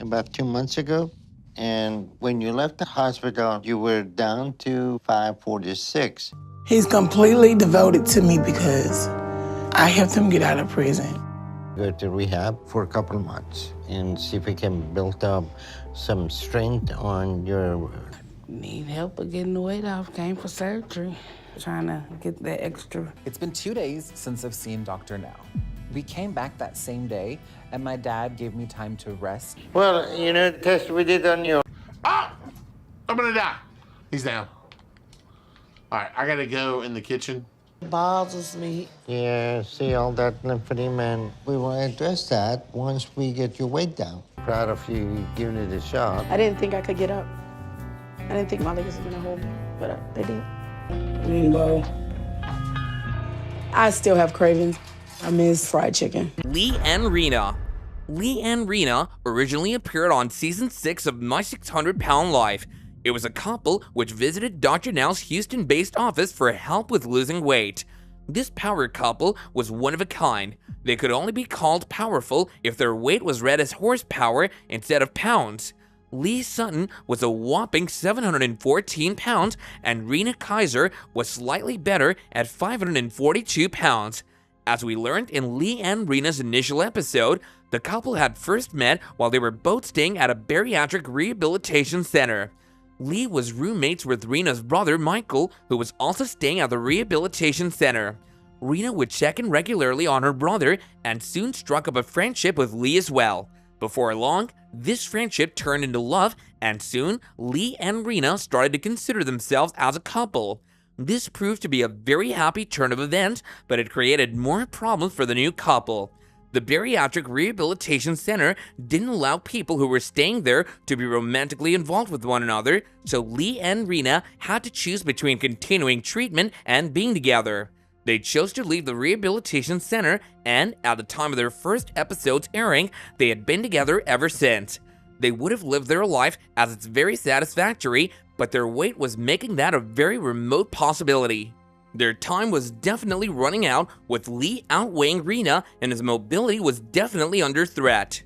about 2 months ago. And when you left the hospital, you were down to 546. He's completely devoted to me because I helped him get out of prison. Go to rehab for a couple of months and see if we can build up some strength on your... Need help with getting the weight off. Came for surgery. Trying to get that extra. It's been 2 days since I've seen Dr. Now. We came back that same day, and my dad gave me time to rest. Well, you know, the test we did on you. Ah! I'm gonna die. He's down. All right, I gotta go in the kitchen. Bothers me. Yeah, see all that lymphedema, and we will address that once we get your weight down. Proud of you giving it a shot. I didn't think I could get up. I didn't think my legs were gonna hold me, but they did. Meanwhile, I still have cravings. I miss fried chicken. Lee and Rena. Lee and Rena originally appeared on season 6 of My 600 Pound Life. It was a couple which visited Dr. Now's Houston-based office for help with losing weight. This power couple was one of a kind. They could only be called powerful if their weight was read as horsepower instead of pounds. Lee Sutton was a whopping 714 pounds, and Rena Kaiser was slightly better at 542 pounds. As we learned in Lee and Rena's initial episode, the couple had first met while they were both staying at a bariatric rehabilitation center. Lee was roommates with Rena's brother Michael, who was also staying at the rehabilitation center. Rena would check in regularly on her brother and soon struck up a friendship with Lee as well. Before long, this friendship turned into love, and soon Lee and Rena started to consider themselves as a couple. This proved to be a very happy turn of events, but it created more problems for the new couple. The Bariatric Rehabilitation Center didn't allow people who were staying there to be romantically involved with one another, so Lee and Rena had to choose between continuing treatment and being together. They chose to leave the rehabilitation center, and at the time of their first episode's airing, they had been together ever since. They would have lived their life as it's very satisfactory, but their weight was making that a very remote possibility. Their time was definitely running out, with Lee outweighing Rena, and his mobility was definitely under threat.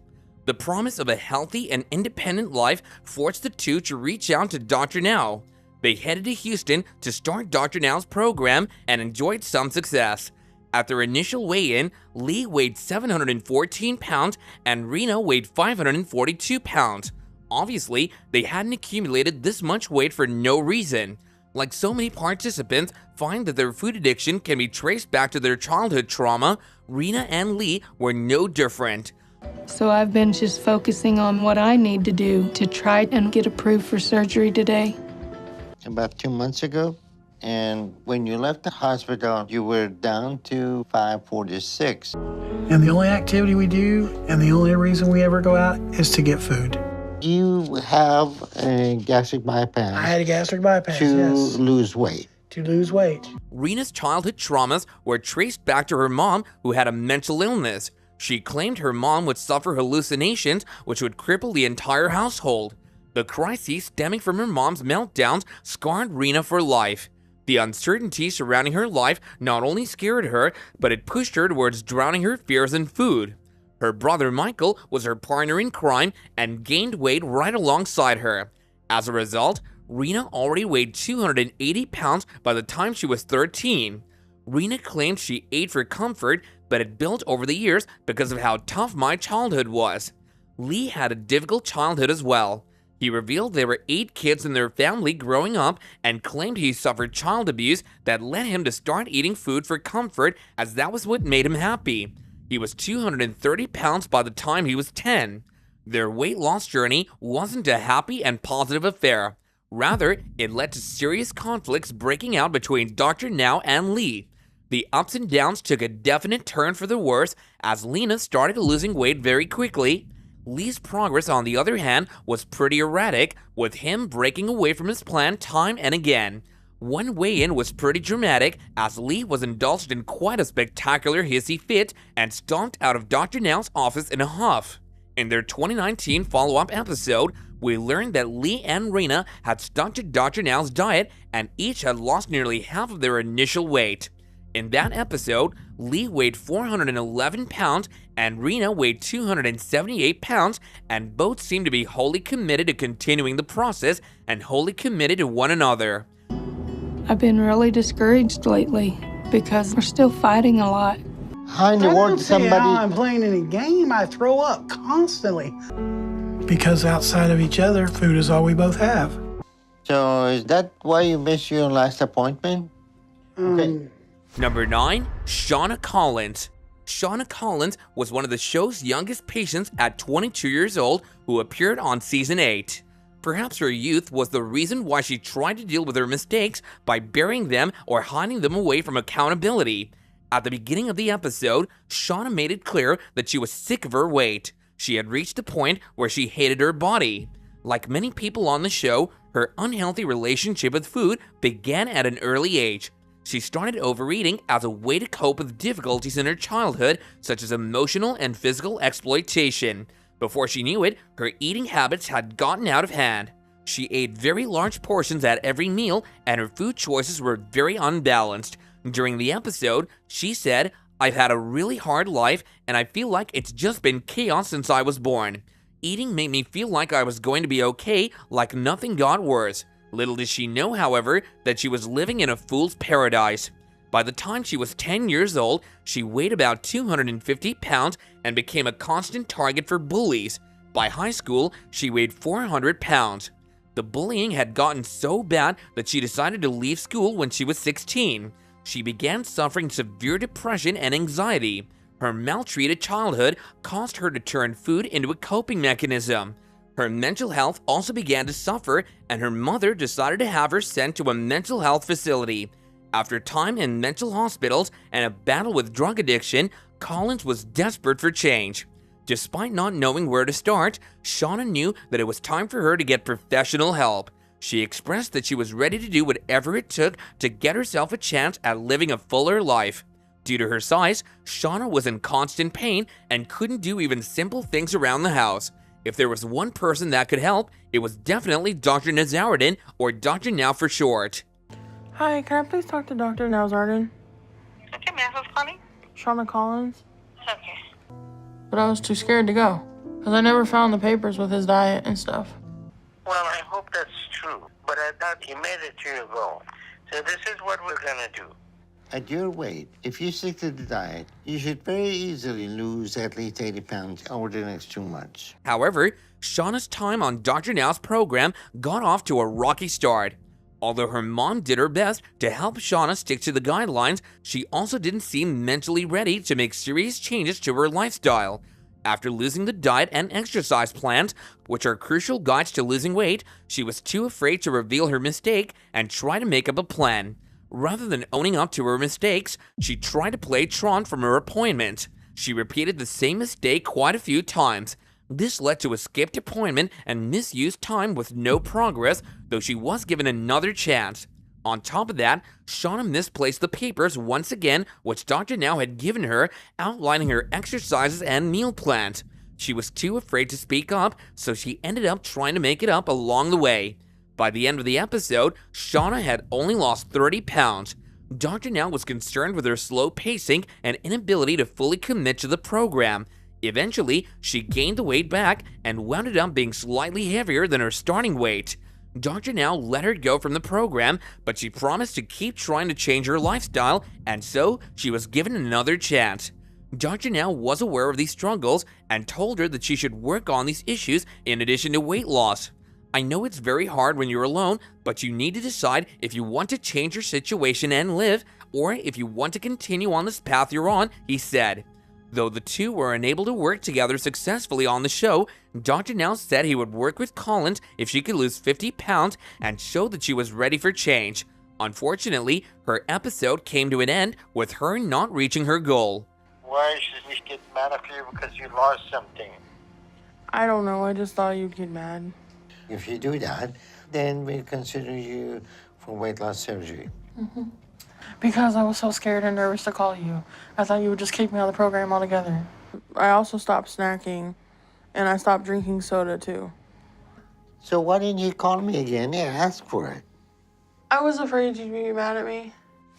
The promise of a healthy and independent life forced the two to reach out to Dr. Now. They headed to Houston to start Dr. Now's program and enjoyed some success. At their initial weigh-in, Lee weighed 714 pounds and Rena weighed 542 pounds. Obviously, they hadn't accumulated this much weight for no reason. Like so many participants find that their food addiction can be traced back to their childhood trauma, Rena and Lee were no different. So I've been just focusing on what I need to do to try and get approved for surgery today. About 2 months ago. And when you left the hospital, you were down to 546. And the only activity we do and the only reason we ever go out is to get food. You have a gastric bypass. I had a gastric bypass, to yes. lose weight. To lose weight. Rena's childhood traumas were traced back to her mom, who had a mental illness. She claimed her mom would suffer hallucinations, which would cripple the entire household. The crises stemming from her mom's meltdowns scarred Rena for life. The uncertainty surrounding her life not only scared her, but it pushed her towards drowning her fears in food. Her brother Michael was her partner in crime and gained weight right alongside her. As a result, Rena already weighed 280 pounds by the time she was 13. Rena claimed she ate for comfort, but it built over the years because of how tough my childhood was. Lee had a difficult childhood as well. He revealed there were 8 kids in their family growing up and claimed he suffered child abuse that led him to start eating food for comfort, as that was what made him happy. He was 230 pounds by the time he was 10. Their weight loss journey wasn't a happy and positive affair. Rather, it led to serious conflicts breaking out between Dr. Now and Lee. The ups and downs took a definite turn for the worse as Lena started losing weight very quickly. Lee's progress, on the other hand, was pretty erratic, with him breaking away from his plan time and again. One weigh-in was pretty dramatic, as Lee was indulged in quite a spectacular hissy fit and stomped out of Dr. Now's office in a huff. In their 2019 follow-up episode, we learned that Lee and Rena had stuck to Dr. Now's diet and each had lost nearly half of their initial weight. In that episode, Lee weighed 411 pounds and Rena weighed 278 pounds, and both seemed to be wholly committed to continuing the process and wholly committed to one another. I've been really discouraged lately because we're still fighting a lot. How in the I world don't see how I'm somebody... playing in a game. I throw up constantly. Because outside of each other, food is all we both have. So is that why you missed your last appointment? Okay. Number 9, Shauna Collins. Shauna Collins was one of the show's youngest patients at 22 years old who appeared on season 8. Perhaps her youth was the reason why she tried to deal with her mistakes by burying them or hiding them away from accountability. At the beginning of the episode, Shauna made it clear that she was sick of her weight. She had reached a point where she hated her body. Like many people on the show, her unhealthy relationship with food began at an early age. She started overeating as a way to cope with difficulties in her childhood, such as emotional and physical exploitation. Before she knew it, her eating habits had gotten out of hand. She ate very large portions at every meal, and her food choices were very unbalanced. During the episode, she said, "I've had a really hard life, and I feel like it's just been chaos since I was born. Eating made me feel like I was going to be okay, like nothing got worse." Little did she know, however, that she was living in a fool's paradise. By the time she was 10 years old, she weighed about 250 pounds and became a constant target for bullies. By high school, she weighed 400 pounds. The bullying had gotten so bad that she decided to leave school when she was 16. She began suffering severe depression and anxiety. Her maltreated childhood caused her to turn food into a coping mechanism. Her mental health also began to suffer, and her mother decided to have her sent to a mental health facility. After time in mental hospitals and a battle with drug addiction, Collins was desperate for change. Despite not knowing where to start, Shauna knew that it was time for her to get professional help. She expressed that she was ready to do whatever it took to get herself a chance at living a fuller life. Due to her size, Shauna was in constant pain and couldn't do even simple things around the house. If there was one person that could help, it was definitely Dr. Nazardin, or Dr. Now for short. Hi, can I please talk to Dr. Nazardin? Okay, ma'am, who's calling? Shauna Collins. Okay. But I was too scared to go, because I never found the papers with his diet and stuff. Well, I hope that's true, but I thought you made it to your goal. So this is what we're gonna do. At your weight, if you stick to the diet, you should very easily lose at least 80 pounds over the next 2 months. However, Shauna's time on Dr. Now's program got off to a rocky start. Although her mom did her best to help Shauna stick to the guidelines, she also didn't seem mentally ready to make serious changes to her lifestyle. After losing the diet and exercise plans, which are crucial guides to losing weight, she was too afraid to reveal her mistake and try to make up a plan. Rather than owning up to her mistakes, she tried to play truant from her appointment. She repeated the same mistake quite a few times. This led to a skipped appointment and misused time with no progress, though she was given another chance. On top of that, Shauna misplaced the papers once again, which Dr. Now had given her, outlining her exercises and meal plans. She was too afraid to speak up, so she ended up trying to make it up along the way. By the end of the episode, Shauna had only lost 30 pounds. Dr. Now was concerned with her slow pacing and inability to fully commit to the program. Eventually, she gained the weight back and wound up being slightly heavier than her starting weight. Dr. Now let her go from the program, but she promised to keep trying to change her lifestyle, and so she was given another chance. Dr. Now was aware of these struggles and told her that she should work on these issues in addition to weight loss. "I know it's very hard when you're alone, but you need to decide if you want to change your situation and live, or if you want to continue on this path you're on," he said. Though the two were unable to work together successfully on the show, Dr. Now said he would work with Collins if she could lose 50 pounds and show that she was ready for change. Unfortunately, her episode came to an end with her not reaching her goal. Why should we get mad at you because you lost something? I don't know, I just thought you'd get mad. If you do that, then we'll consider you for weight loss surgery. Because I was so scared and nervous to call you. I thought you would just kick me out of the program altogether. I also stopped snacking, and I stopped drinking soda too. So why didn't you call me again and ask for it? I was afraid you'd be mad at me.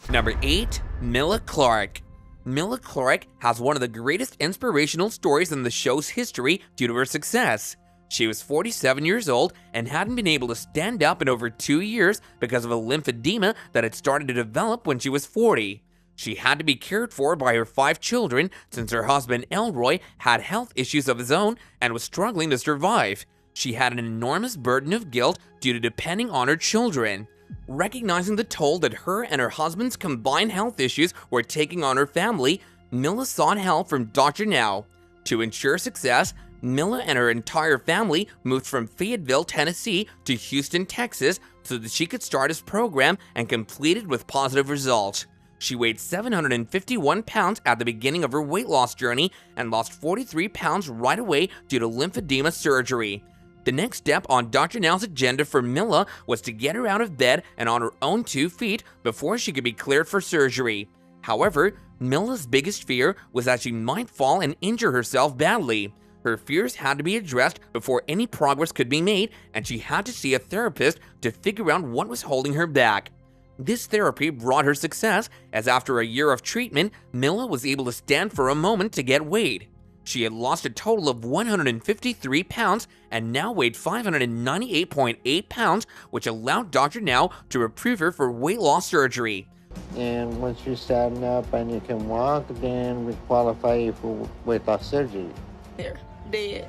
Number 8, Milla Clarke. Milla Clarke has one of the greatest inspirational stories in the show's history due to her success. She was 47 years old and hadn't been able to stand up in over 2 years because of a lymphedema that had started to develop when she was 40. She had to be cared for by her 5 children since her husband Elroy had health issues of his own and was struggling to survive. She had an enormous burden of guilt due to depending on her children. Recognizing the toll that her and her husband's combined health issues were taking on her family, Milla sought help from Dr. Now. To ensure success, Milla and her entire family moved from Fayetteville, Tennessee to Houston, Texas so that she could start his program and complete it with positive results. She weighed 751 pounds at the beginning of her weight loss journey and lost 43 pounds right away due to lymphedema surgery. The next step on Dr. Now's agenda for Milla was to get her out of bed and on her own 2 feet before she could be cleared for surgery. However, Milla's biggest fear was that she might fall and injure herself badly. Her fears had to be addressed before any progress could be made, and she had to see a therapist to figure out what was holding her back. This therapy brought her success, as after a year of treatment, Milla was able to stand for a moment to get weighed. She had lost a total of 153 pounds and now weighed 598.8 pounds, which allowed Dr. Now to approve her for weight loss surgery. And once you're standing up and you can walk, then we qualify you for weight loss surgery. There, dead.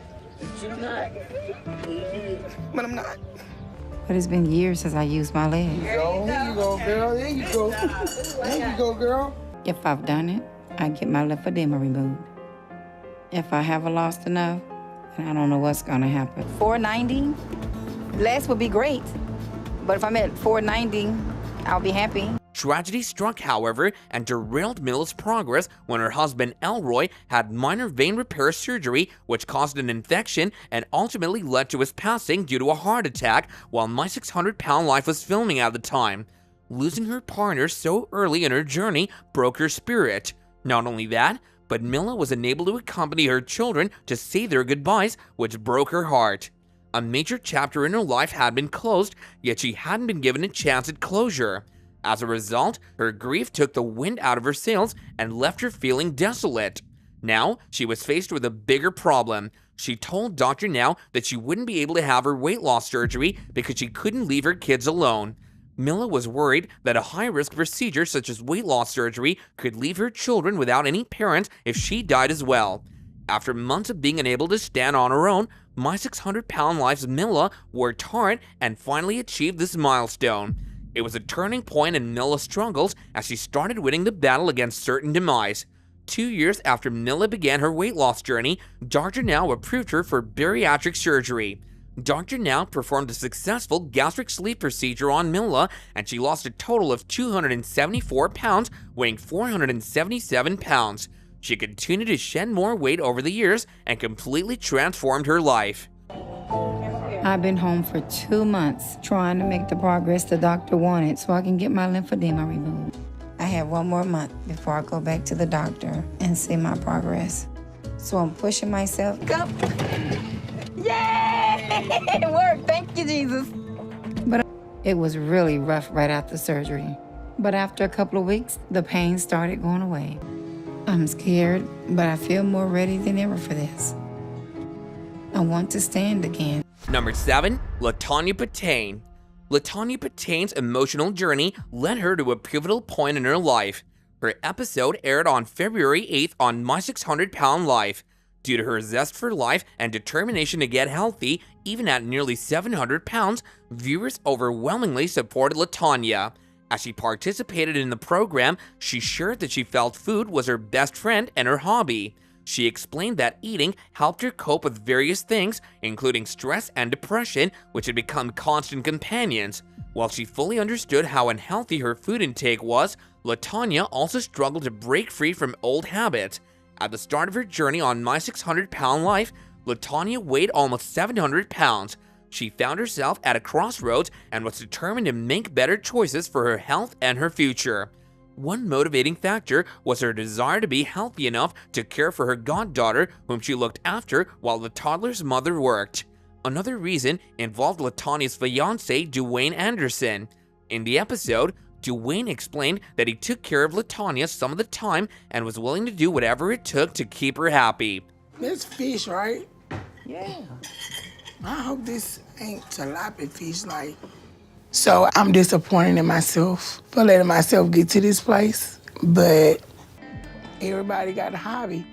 Not. But I'm not. But it's been years since I used my legs. There you go, girl. There you go. There you go, girl. If I've done it, I get my lymphedema removed. If I haven't lost enough, then I don't know what's gonna happen. 490, less would be great. But if I'm at 490, I'll be happy. Tragedy struck, however, and derailed Milla's progress when her husband Elroy had minor vein repair surgery, which caused an infection and ultimately led to his passing due to a heart attack while My 600 Pound Life was filming at the time. Losing her partner so early in her journey broke her spirit. Not only that, but Milla was unable to accompany her children to say their goodbyes, which broke her heart. A major chapter in her life had been closed, yet she hadn't been given a chance at closure. As a result, her grief took the wind out of her sails and left her feeling desolate. Now, she was faced with a bigger problem. She told Dr. Now that she wouldn't be able to have her weight loss surgery because she couldn't leave her kids alone. Milla was worried that a high-risk procedure such as weight loss surgery could leave her children without any parents if she died as well. After months of being unable to stand on her own, My 600 Pound Life's Milla worked hard and finally achieved this milestone. It was a turning point in Milla's struggles as she started winning the battle against certain demise. 2 years after Milla began her weight loss journey, Dr. Now approved her for bariatric surgery. Dr. Now performed a successful gastric sleeve procedure on Milla, and she lost a total of 274 pounds, weighing 477 pounds. She continued to shed more weight over the years and completely transformed her life. I've been home for 2 months trying to make the progress the doctor wanted so I can get my lymphedema removed. I have 1 more month before I go back to the doctor and see my progress. So I'm pushing myself. Go. Yay! It worked. Thank you, Jesus. But it was really rough right after surgery. But after a couple of weeks, the pain started going away. I'm scared, but I feel more ready than ever for this. I want to stand again. Number 7, LaTonya Patane. LaTonya Patane's emotional journey led her to a pivotal point in her life. Her episode aired on February 8th on My 600 Pound Life. Due to her zest for life and determination to get healthy, even at nearly 700 pounds, viewers overwhelmingly supported LaTonya. As she participated in the program, she shared that she felt food was her best friend and her hobby. She explained that eating helped her cope with various things, including stress and depression, which had become constant companions. While she fully understood how unhealthy her food intake was, LaTonya also struggled to break free from old habits. At the start of her journey on My 600 Pound Life, LaTonya weighed almost 700 pounds. She found herself at a crossroads and was determined to make better choices for her health and her future. One motivating factor was her desire to be healthy enough to care for her goddaughter, whom she looked after while the toddler's mother worked. Another reason involved LaTonya's fiancé, Dwayne Anderson. In the episode, Dwayne explained that he took care of LaTanya some of the time and was willing to do whatever it took to keep her happy. This fish, right? Yeah. I hope this ain't tilapia fish, like. So I'm disappointed in myself for letting myself get to this place, but everybody got a hobby,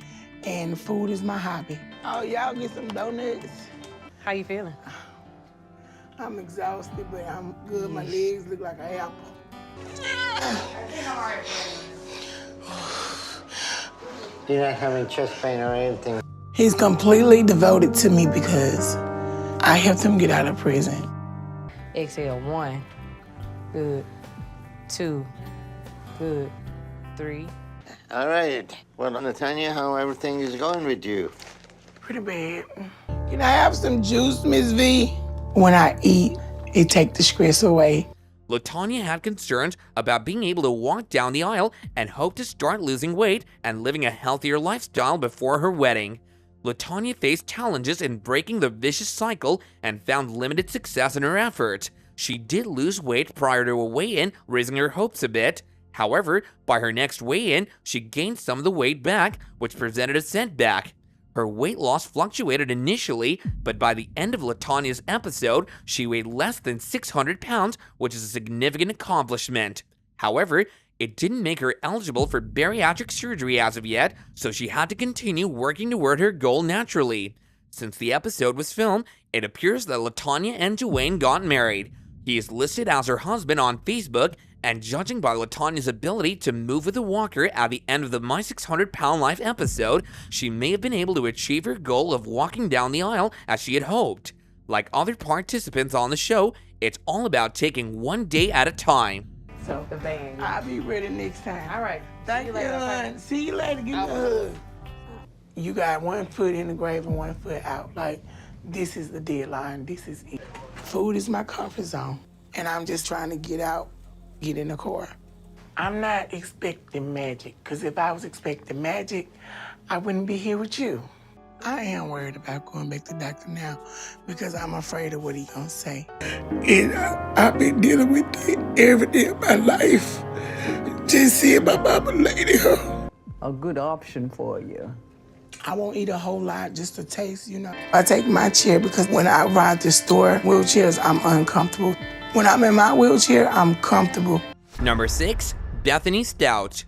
and food is my hobby. Oh, y'all get some donuts. How you feeling? I'm exhausted, but I'm good. My legs look like an apple. You're not having chest pain or anything. He's completely devoted to me because I helped him get out of prison. Exhale, 1. Good. 2. Good. 3. All right. Well, LaTanya, how everything is going with you? Pretty bad. Can I have some juice, Miss V? When I eat, it takes the stress away. LaTanya had concerns about being able to walk down the aisle and hoped to start losing weight and living a healthier lifestyle before her wedding. LaTanya faced challenges in breaking the vicious cycle and found limited success in her efforts. She did lose weight prior to a weigh-in, raising her hopes a bit. However, by her next weigh-in, she gained some of the weight back, which presented a setback. Her weight loss fluctuated initially, but by the end of LaTanya's episode, she weighed less than 600 pounds, which is a significant accomplishment. However, it didn't make her eligible for bariatric surgery as of yet, so she had to continue working toward her goal naturally. Since the episode was filmed, it appears that LaTanya and Dwayne got married. He is listed as her husband on Facebook, and judging by LaTanya's ability to move with a walker at the end of the My 600 Pound Life episode, she may have been able to achieve her goal of walking down the aisle as she had hoped. Like other participants on the show, it's all about taking one day at a time. So, I'll be ready next time. All right. Thank you, hon. See you later. Give me a hug. You got one foot in the grave and one foot out. Like, this is the deadline. This is it. Food is my comfort zone. And I'm just trying to get out, get in the car. I'm not expecting magic, because if I was expecting magic, I wouldn't be here with you. I am worried about going back to the doctor now because I'm afraid of what he's gonna say. And I've been dealing with it every day of my life. Just seeing my mama lay there. A good option for you. I won't eat a whole lot, just a taste, you know. I take my chair because when I ride the store wheelchairs, I'm uncomfortable. When I'm in my wheelchair, I'm comfortable. Number 6, Bethany Stout.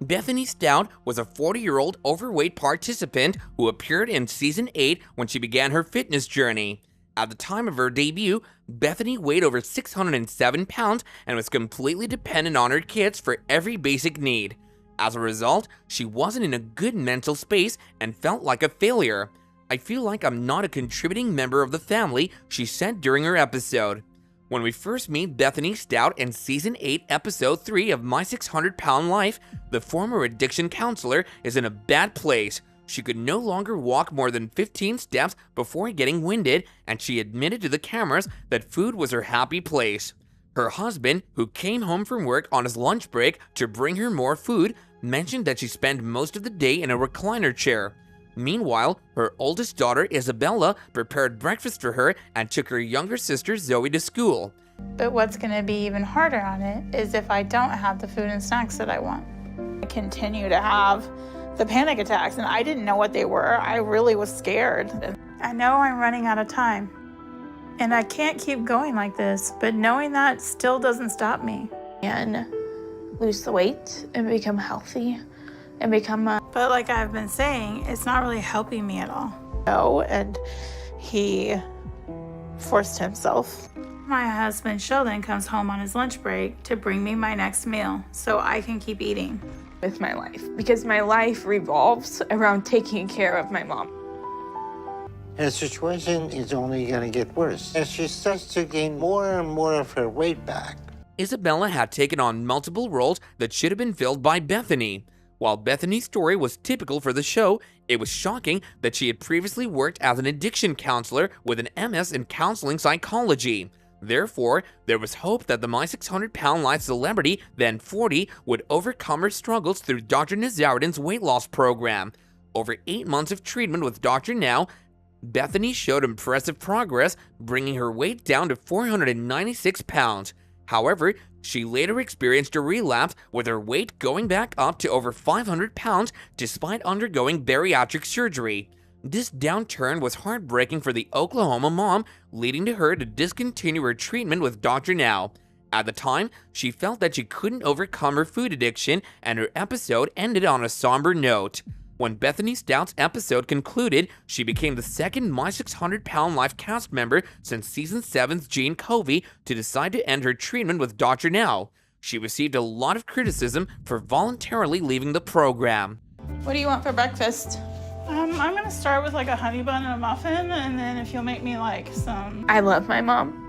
Bethany Stout was a 40-year-old overweight participant who appeared in Season 8 when she began her fitness journey. At the time of her debut, Bethany weighed over 607 pounds and was completely dependent on her kids for every basic need. As a result, she wasn't in a good mental space and felt like a failure. "I feel like I'm not a contributing member of the family," she said during her episode. When we first meet Bethany Stout in Season 8, Episode 3 of My 600 Pound Life, the former addiction counselor is in a bad place. She could no longer walk more than 15 steps before getting winded, and she admitted to the cameras that food was her happy place. Her husband, who came home from work on his lunch break to bring her more food, mentioned that she spent most of the day in a recliner chair. Meanwhile, her oldest daughter, Isabella, prepared breakfast for her and took her younger sister, Zoe, to school. But what's going to be even harder on it is if I don't have the food and snacks that I want. I continue to have the panic attacks, and I didn't know what they were. I really was scared. I know I'm running out of time, and I can't keep going like this, but knowing that still doesn't stop me. And lose the weight and become healthy and become a... But like I've been saying, it's not really helping me at all. No, and he forced himself. My husband Sheldon comes home on his lunch break to bring me my next meal so I can keep eating. With my life, because my life revolves around taking care of my mom. Her situation is only going to get worse as she starts to gain more and more of her weight back. Isabella had taken on multiple roles that should have been filled by Bethany. While Bethany's story was typical for the show, it was shocking that she had previously worked as an addiction counselor with an MS in counseling psychology. Therefore, there was hope that the My 600 Pound Life celebrity, then 40, would overcome her struggles through Dr. Nazaruddin's weight loss program. Over 8 months of treatment with Dr. Now, Bethany showed impressive progress, bringing her weight down to 496 pounds. However, She later experienced a relapse with her weight going back up to over 500 pounds despite undergoing bariatric surgery. This downturn was heartbreaking for the Oklahoma mom, leading to her to discontinue her treatment with Dr. Now. At the time, she felt that she couldn't overcome her food addiction, and her episode ended on a somber note. When Bethany Stout's episode concluded, she became the second My 600 Pound Life cast member since Season 7's Jane Covey to decide to end her treatment with Dr. Now. She received a lot of criticism for voluntarily leaving the program. What do you want for breakfast? I'm gonna start with like a honey bun and a muffin, and then if you'll make me like some... I love my mom.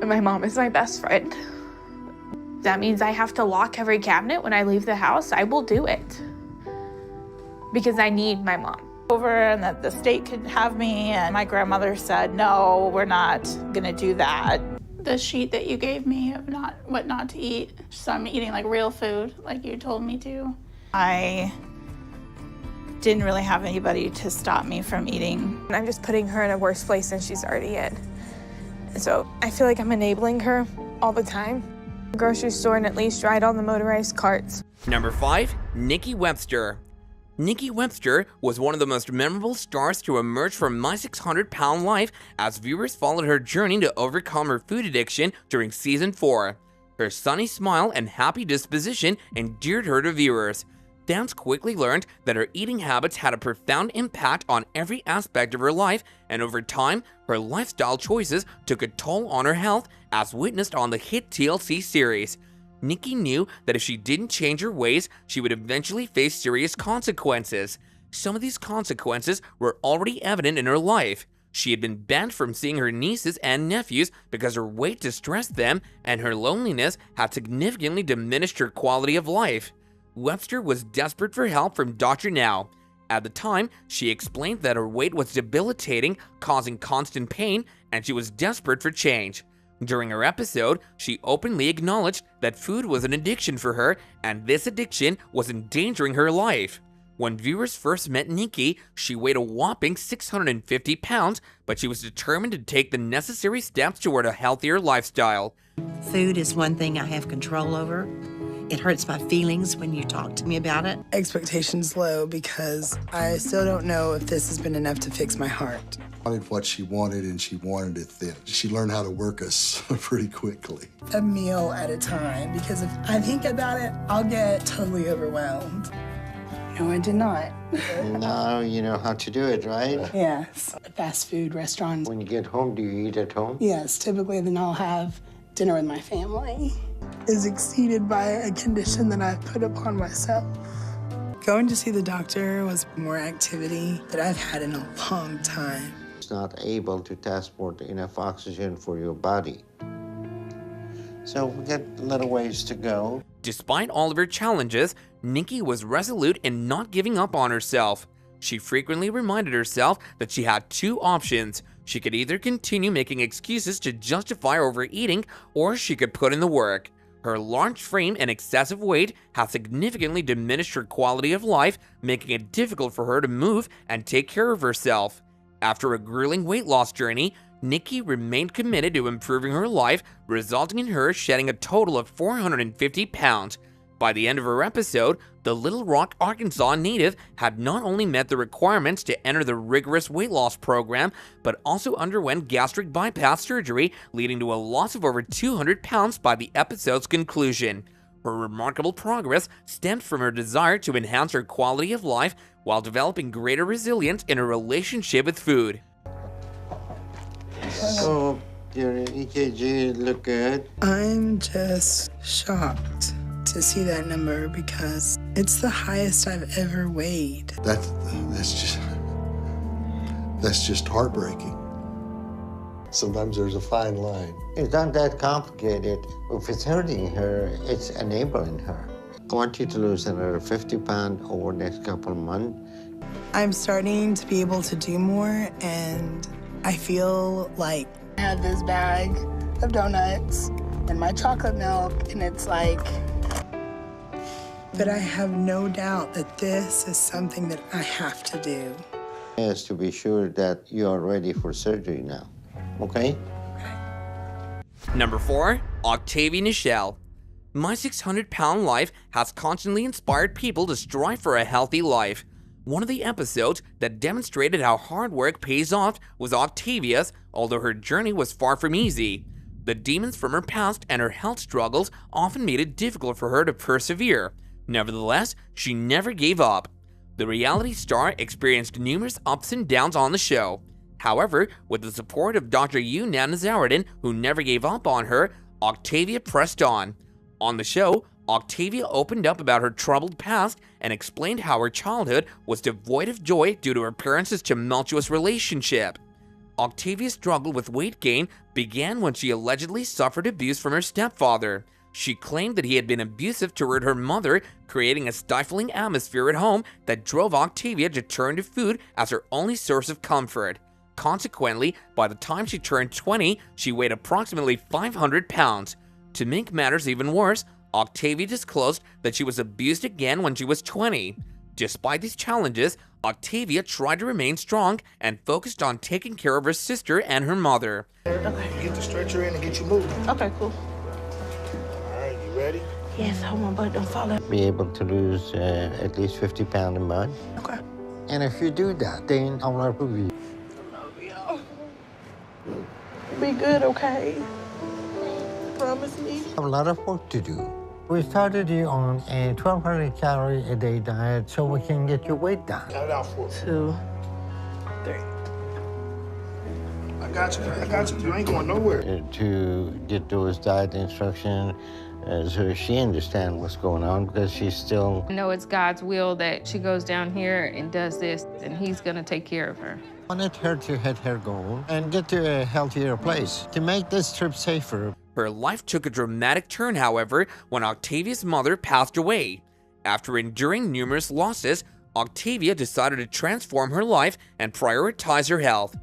And my mom is my best friend. That means I have to lock every cabinet when I leave the house. I will do it. Because I need my mom. Over and that the state could have me, and my grandmother said, no, we're not gonna do that. The sheet that you gave me of what not to eat, so I'm eating like real food, like you told me to. I didn't really have anybody to stop me from eating. I'm just putting her in a worse place than she's already in. So I feel like I'm enabling her all the time. Grocery store and at least ride on the motorized carts. Number 5, Nikki Webster. Nikki Webster was one of the most memorable stars to emerge from My 600 Pound Life as viewers followed her journey to overcome her food addiction during Season 4. Her sunny smile and happy disposition endeared her to viewers. Fans quickly learned that her eating habits had a profound impact on every aspect of her life, and over time, her lifestyle choices took a toll on her health, as witnessed on the hit TLC series. Nikki knew that if she didn't change her ways, she would eventually face serious consequences. Some of these consequences were already evident in her life. She had been banned from seeing her nieces and nephews because her weight distressed them, and her loneliness had significantly diminished her quality of life. Webster was desperate for help from Dr. Now. At the time, she explained that her weight was debilitating, causing constant pain, and she was desperate for change. During her episode, she openly acknowledged that food was an addiction for her, and this addiction was endangering her life. When viewers first met Nikki, she weighed a whopping 650 pounds, but she was determined to take the necessary steps toward a healthier lifestyle. Food is one thing I have control over. It hurts my feelings when you talk to me about it. Expectations low because I still don't know if this has been enough to fix my heart. I wanted what she wanted, and she wanted it then. She learned how to work us pretty quickly. A meal at a time, because if I think about it, I'll get totally overwhelmed. No, I did not. Now you know how to do it, right? Yes. Fast food restaurants. When you get home, do you eat at home? Yes, typically then I'll have dinner with my family. Is exceeded by a condition that I've put upon myself. Going to see the doctor was more activity that I've had in a long time. It's not able to transport enough oxygen for your body. So we got a little ways to go. Despite all of her challenges, Nikki was resolute in not giving up on herself. She frequently reminded herself that she had two options. She could either continue making excuses to justify overeating, or she could put in the work. Her large frame and excessive weight have significantly diminished her quality of life, making it difficult for her to move and take care of herself. After a grueling weight loss journey, Nikki remained committed to improving her life, resulting in her shedding a total of 450 pounds. By the end of her episode, the Little Rock, Arkansas native had not only met the requirements to enter the rigorous weight loss program, but also underwent gastric bypass surgery, leading to a loss of over 200 pounds by the episode's conclusion. Her remarkable progress stemmed from her desire to enhance her quality of life while developing greater resilience in her relationship with food. So, your EKG look good? I'm just shocked to see that number because it's the highest I've ever weighed. That's just heartbreaking. Sometimes there's a fine line. It's not that complicated. If it's hurting her, it's enabling her. I want you to lose another 50 pounds over the next couple of months. I'm starting to be able to do more, and I feel like I have this bag of donuts and my chocolate milk, and it's like, but I have no doubt that this is something that I have to do. Yes, to be sure that you are ready for surgery now, okay? Number 4. Octavia Nichelle. My 600-Pound Life has constantly inspired people to strive for a healthy life. One of the episodes that demonstrated how hard work pays off was Octavia's, although her journey was far from easy. The demons from her past and her health struggles often made it difficult for her to persevere. Nevertheless, she never gave up. The reality star experienced numerous ups and downs on the show. However, with the support of Dr. Younan Nazaruddin, who never gave up on her, Octavia pressed on. On the show, Octavia opened up about her troubled past and explained how her childhood was devoid of joy due to her parents' tumultuous relationship. Octavia's struggle with weight gain began when she allegedly suffered abuse from her stepfather. She claimed that he had been abusive toward her mother, creating a stifling atmosphere at home that drove Octavia to turn to food as her only source of comfort. Consequently, by the time she turned 20, she weighed approximately 500 pounds. To make matters even worse, Octavia disclosed that she was abused again when she was 20. Despite these challenges, Octavia tried to remain strong and focused on taking care of her sister and her mother. Okay. Get the stretcher in and get you moving. Okay, cool. All right, you ready? Yes, hold on, but don't fall out. Be able to lose at least 50 pounds a month. Okay. And if you do that, then I will approve you. Be good, okay? Promise me. I have a lot of work to do. We started you on a 1,200 calorie a day diet so we can get your weight down. Count it out for me. 2, 3. I got you. I got you. You ain't going nowhere. To get those diet instructions so she understands what's going on because she's still... I know it's God's will that she goes down here and does this, and He's gonna take care of her. I wanted her to hit her goal and get to a healthier place to make this trip safer. Her life took a dramatic turn, however, when Octavia's mother passed away. After enduring numerous losses, Octavia decided to transform her life and prioritize her health.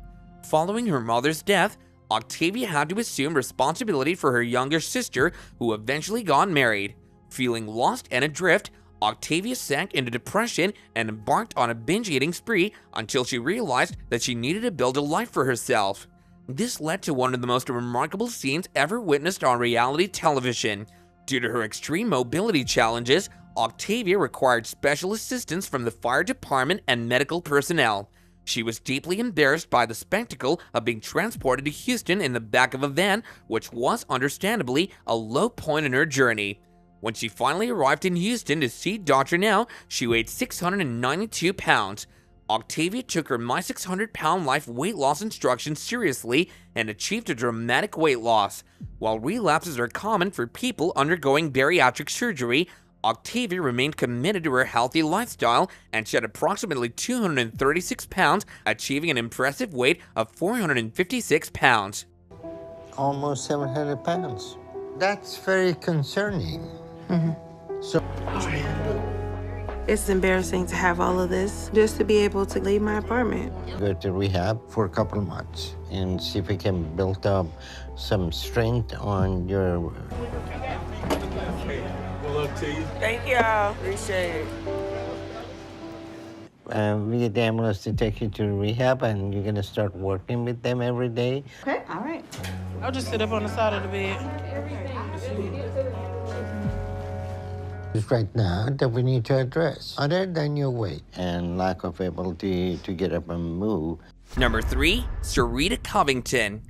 Following her mother's death, Octavia had to assume responsibility for her younger sister, who eventually got married. Feeling lost and adrift, Octavia sank into depression and embarked on a binge-eating spree until she realized that she needed to build a life for herself. This led to one of the most remarkable scenes ever witnessed on reality television. Due to her extreme mobility challenges, Octavia required special assistance from the fire department and medical personnel. She was deeply embarrassed by the spectacle of being transported to Houston in the back of a van, which was understandably a low point in her journey. When she finally arrived in Houston to see Dr. Now, she weighed 692 pounds. Octavia took her My 600-Pound Life weight loss instructions seriously and achieved a dramatic weight loss. While relapses are common for people undergoing bariatric surgery, Octavia remained committed to her healthy lifestyle and shed approximately 236 pounds, achieving an impressive weight of 456 pounds. Almost 700 pounds. That's very concerning. So, It's embarrassing to have all of this just to be able to leave my apartment. go to rehab for a couple of months and see if we can build up some strength on your... Good luck to you. Thank y'all. Appreciate it. We get the ambulance to take you to rehab and you're gonna start working with them every day. Okay, all right. I'll just sit up on the side of the bed. Right now that we need to address, other than your weight and lack of ability to get up and move. Number 3, Sarita Covington.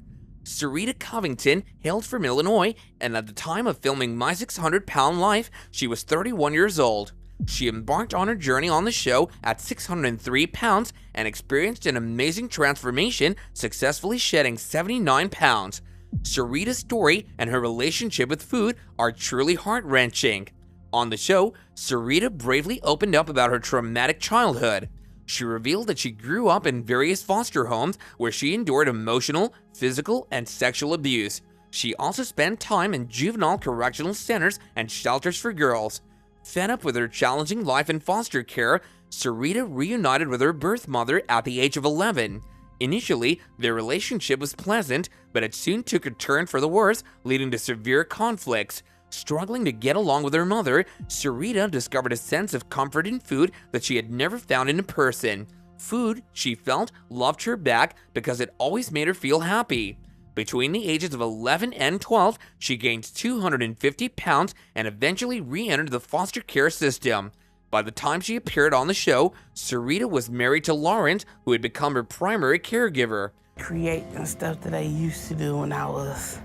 Sarita Covington hailed from Illinois, and at the time of filming My 600-Pound Life, she was 31 years old. She embarked on her journey on the show at 603 pounds and experienced an amazing transformation, successfully shedding 79 pounds. Sarita's story and her relationship with food are truly heart-wrenching. On the show, Sarita bravely opened up about her traumatic childhood. She revealed that she grew up in various foster homes where she endured emotional, physical, and sexual abuse. She also spent time in juvenile correctional centers and shelters for girls. Fed up with her challenging life in foster care, Sarita reunited with her birth mother at the age of 11. Initially, their relationship was pleasant, but it soon took a turn for the worse, leading to severe conflicts. Struggling to get along with her mother, Sarita discovered a sense of comfort in food that she had never found in a person. Food, she felt, loved her back because it always made her feel happy. Between the ages of 11 and 12, she gained 250 pounds and eventually re-entered the foster care system. By the time she appeared on the show, Sarita was married to Lawrence, who had become her primary caregiver. Creating stuff that I used to do when I was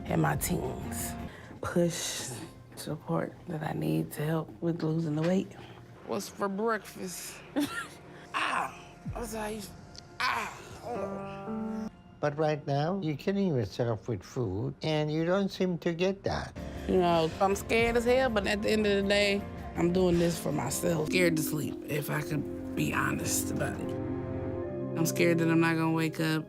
in my teens. Push, support that I need to help with losing the weight. What's for breakfast? What's how you... But right now, you're killing yourself with food, and you don't seem to get that. You know, I'm scared as hell, but at the end of the day, I'm doing this for myself. Scared to sleep, if I could be honest about it. I'm scared that I'm not gonna wake up.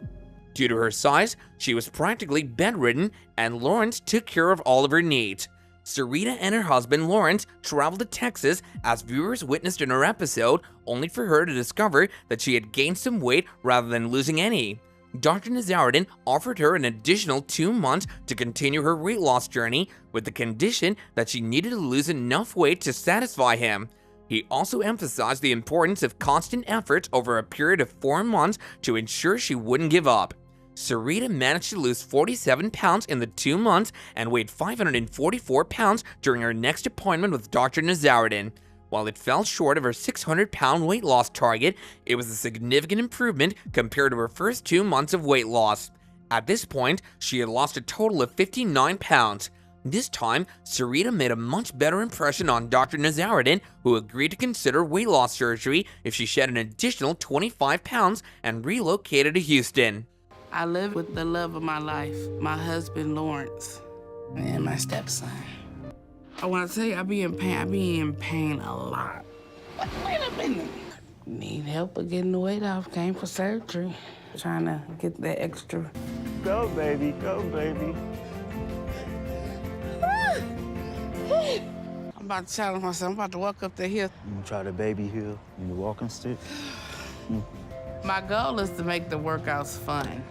Due to her size, she was practically bedridden, and Lawrence took care of all of her needs. Sarita and her husband Lawrence traveled to Texas, as viewers witnessed in her episode, only for her to discover that she had gained some weight rather than losing any. Dr. Nazaruddin offered her an additional 2 months to continue her weight loss journey, with the condition that she needed to lose enough weight to satisfy him. He also emphasized the importance of constant efforts over a period of 4 months to ensure she wouldn't give up. Sarita managed to lose 47 pounds in the 2 months and weighed 544 pounds during her next appointment with Dr. Nazaruddin. While it fell short of her 600-pound weight loss target, it was a significant improvement compared to her first 2 months of weight loss. At this point, she had lost a total of 59 pounds. This time, Sarita made a much better impression on Dr. Nazaruddin, who agreed to consider weight loss surgery if she shed an additional 25 pounds and relocated to Houston. I live with the love of my life, my husband Lawrence, and my stepson. I want to tell you, I be in pain. I be in pain a lot. Wait a minute. Need help with getting the weight off. Came for surgery. Trying to get that extra. Go, baby. Go, baby. I'm about to challenge myself. I'm about to walk up the hill. You try the baby hill and the walking stick. My goal is to make the workouts fun.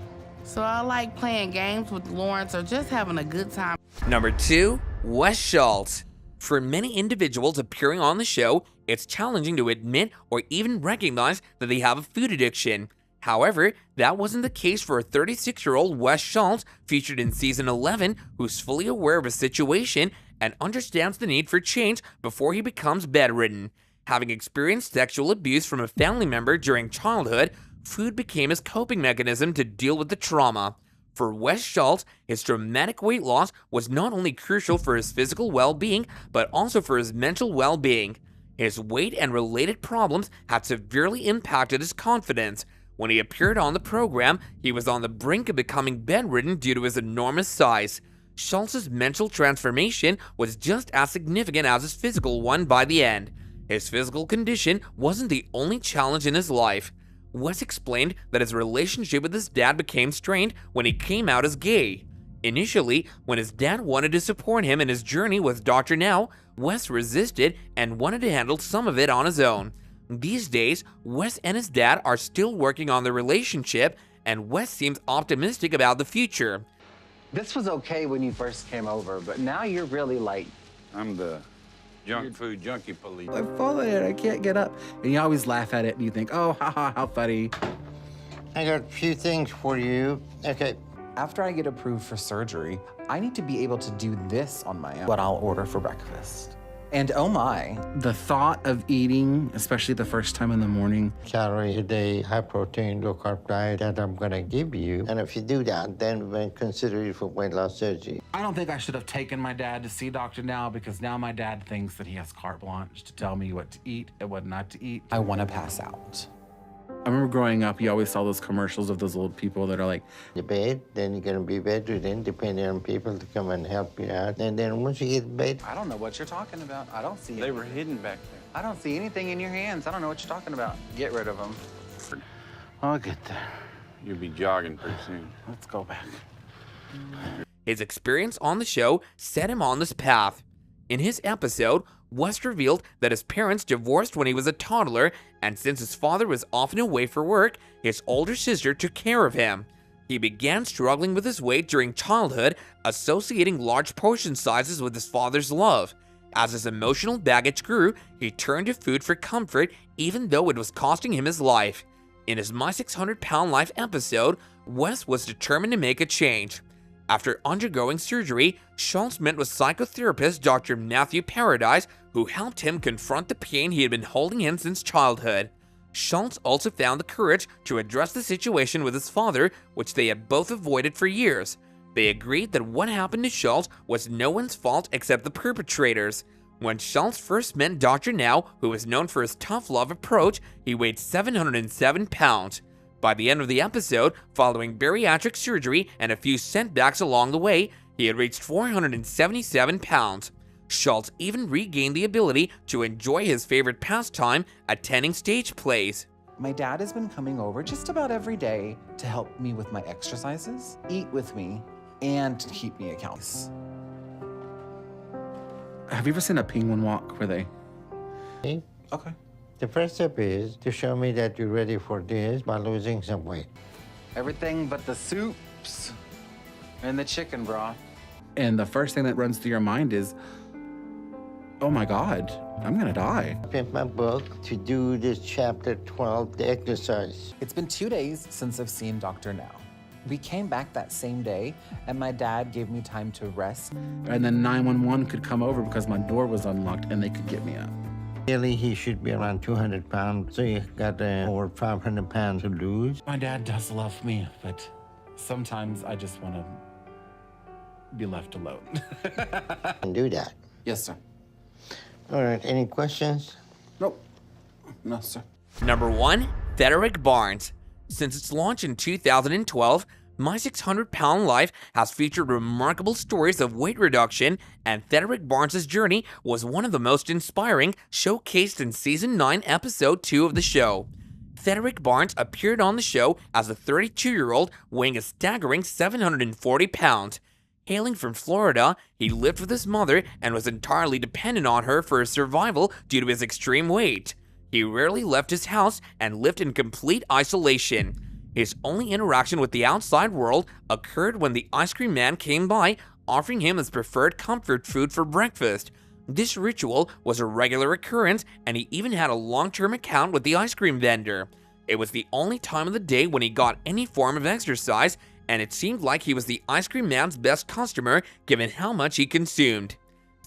So I like playing games with Lawrence or just having a good time. Number 2, Wes Schultz. For many individuals appearing on the show, it's challenging to admit or even recognize that they have a food addiction. However, that wasn't the case for a 36-year-old Wes Schultz featured in season 11, who's fully aware of his situation and understands the need for change before he becomes bedridden. Having experienced sexual abuse from a family member during childhood, food became his coping mechanism to deal with the trauma. For Wes Schultz, his dramatic weight loss was not only crucial for his physical well-being, but also for his mental well-being. His weight and related problems had severely impacted his confidence. When he appeared on the program, he was on the brink of becoming bedridden due to his enormous size. Schultz's mental transformation was just as significant as his physical one by the end. His physical condition wasn't the only challenge in his life. Wes explained that his relationship with his dad became strained when he came out as gay. Initially, when his dad wanted to support him in his journey with Dr. Now, Wes resisted and wanted to handle some of it on his own. These days, Wes and his dad are still working on their relationship, and Wes seems optimistic about the future. This was okay when you first came over, but now you're really like... I'm the junk food junkie police. I fall in it, I can't get up. And you always laugh at it and you think, oh, haha, how funny. I got a few things for you. Okay. After I get approved for surgery, I need to be able to do this on my own. What I'll order for breakfast. And oh my. The thought of eating, especially the first time in the morning. Calorie a day, high protein, low carb diet that I'm gonna give you. And if you do that, then we'll consider you for weight loss surgery. I don't think I should have taken my dad to see Dr. Now, because now my dad thinks that he has carte blanche to tell me what to eat and what not to eat. I want to pass out. I remember growing up, you always saw those commercials of those old people that are like, the bed, then you're gonna be bedridden, depending on people to come and help you out. And then once you get bed, I don't know what you're talking about. I don't see it. They were hidden back there. I don't see anything in your hands. I don't know what you're talking about. Get rid of them. I'll get there. You'll be jogging pretty soon. Let's go back. His experience on the show set him on this path. In his episode, Wes revealed that his parents divorced when he was a toddler, and since his father was often away for work, his older sister took care of him. He began struggling with his weight during childhood, associating large portion sizes with his father's love. As his emotional baggage grew, he turned to food for comfort, even though it was costing him his life. In his My 600 Pound Life episode, Wes was determined to make a change. After undergoing surgery, Schultz met with psychotherapist Dr. Matthew Paradise, who helped him confront the pain he had been holding in since childhood. Schultz also found the courage to address the situation with his father, which they had both avoided for years. They agreed that what happened to Schultz was no one's fault except the perpetrators. When Schultz first met Dr. Now, who was known for his tough love approach, he weighed 707 pounds. By the end of the episode, following bariatric surgery and a few setbacks along the way, he had reached 477 pounds. Schultz even regained the ability to enjoy his favorite pastime, attending stage plays. My dad has been coming over just about every day to help me with my exercises, eat with me, and keep me accountable. Have you ever seen a penguin walk where they... Okay. The first step is to show me that you're ready for this by losing some weight. Everything but the soups and the chicken broth. And the first thing that runs through your mind is, oh my God, I'm gonna die. I picked my book to do this chapter 12, the exercise. It's been 2 days since I've seen Dr. Now. We came back that same day, and my dad gave me time to rest. And then 911 could come over because my door was unlocked and they could get me up. Really, he should be around 200 pounds, so you got over 500 pounds to lose. My dad does love me, but sometimes I just want to be left alone. And do that. Yes, sir. All right, any questions? Nope. No, sir. Number 1. Thederick Barnes. Since its launch in 2012, My 600 Pound Life has featured remarkable stories of weight reduction, and Thederick Barnes' journey was one of the most inspiring, showcased in Season 9, Episode 2 of the show. Thederick Barnes appeared on the show as a 32-year-old weighing a staggering 740 pounds. Hailing from Florida, he lived with his mother and was entirely dependent on her for his survival due to his extreme weight. He rarely left his house and lived in complete isolation. His only interaction with the outside world occurred when the ice cream man came by, offering him his preferred comfort food for breakfast. This ritual was a regular occurrence, and he even had a long-term account with the ice cream vendor. It was the only time of the day when he got any form of exercise, and it seemed like he was the ice cream man's best customer given how much he consumed.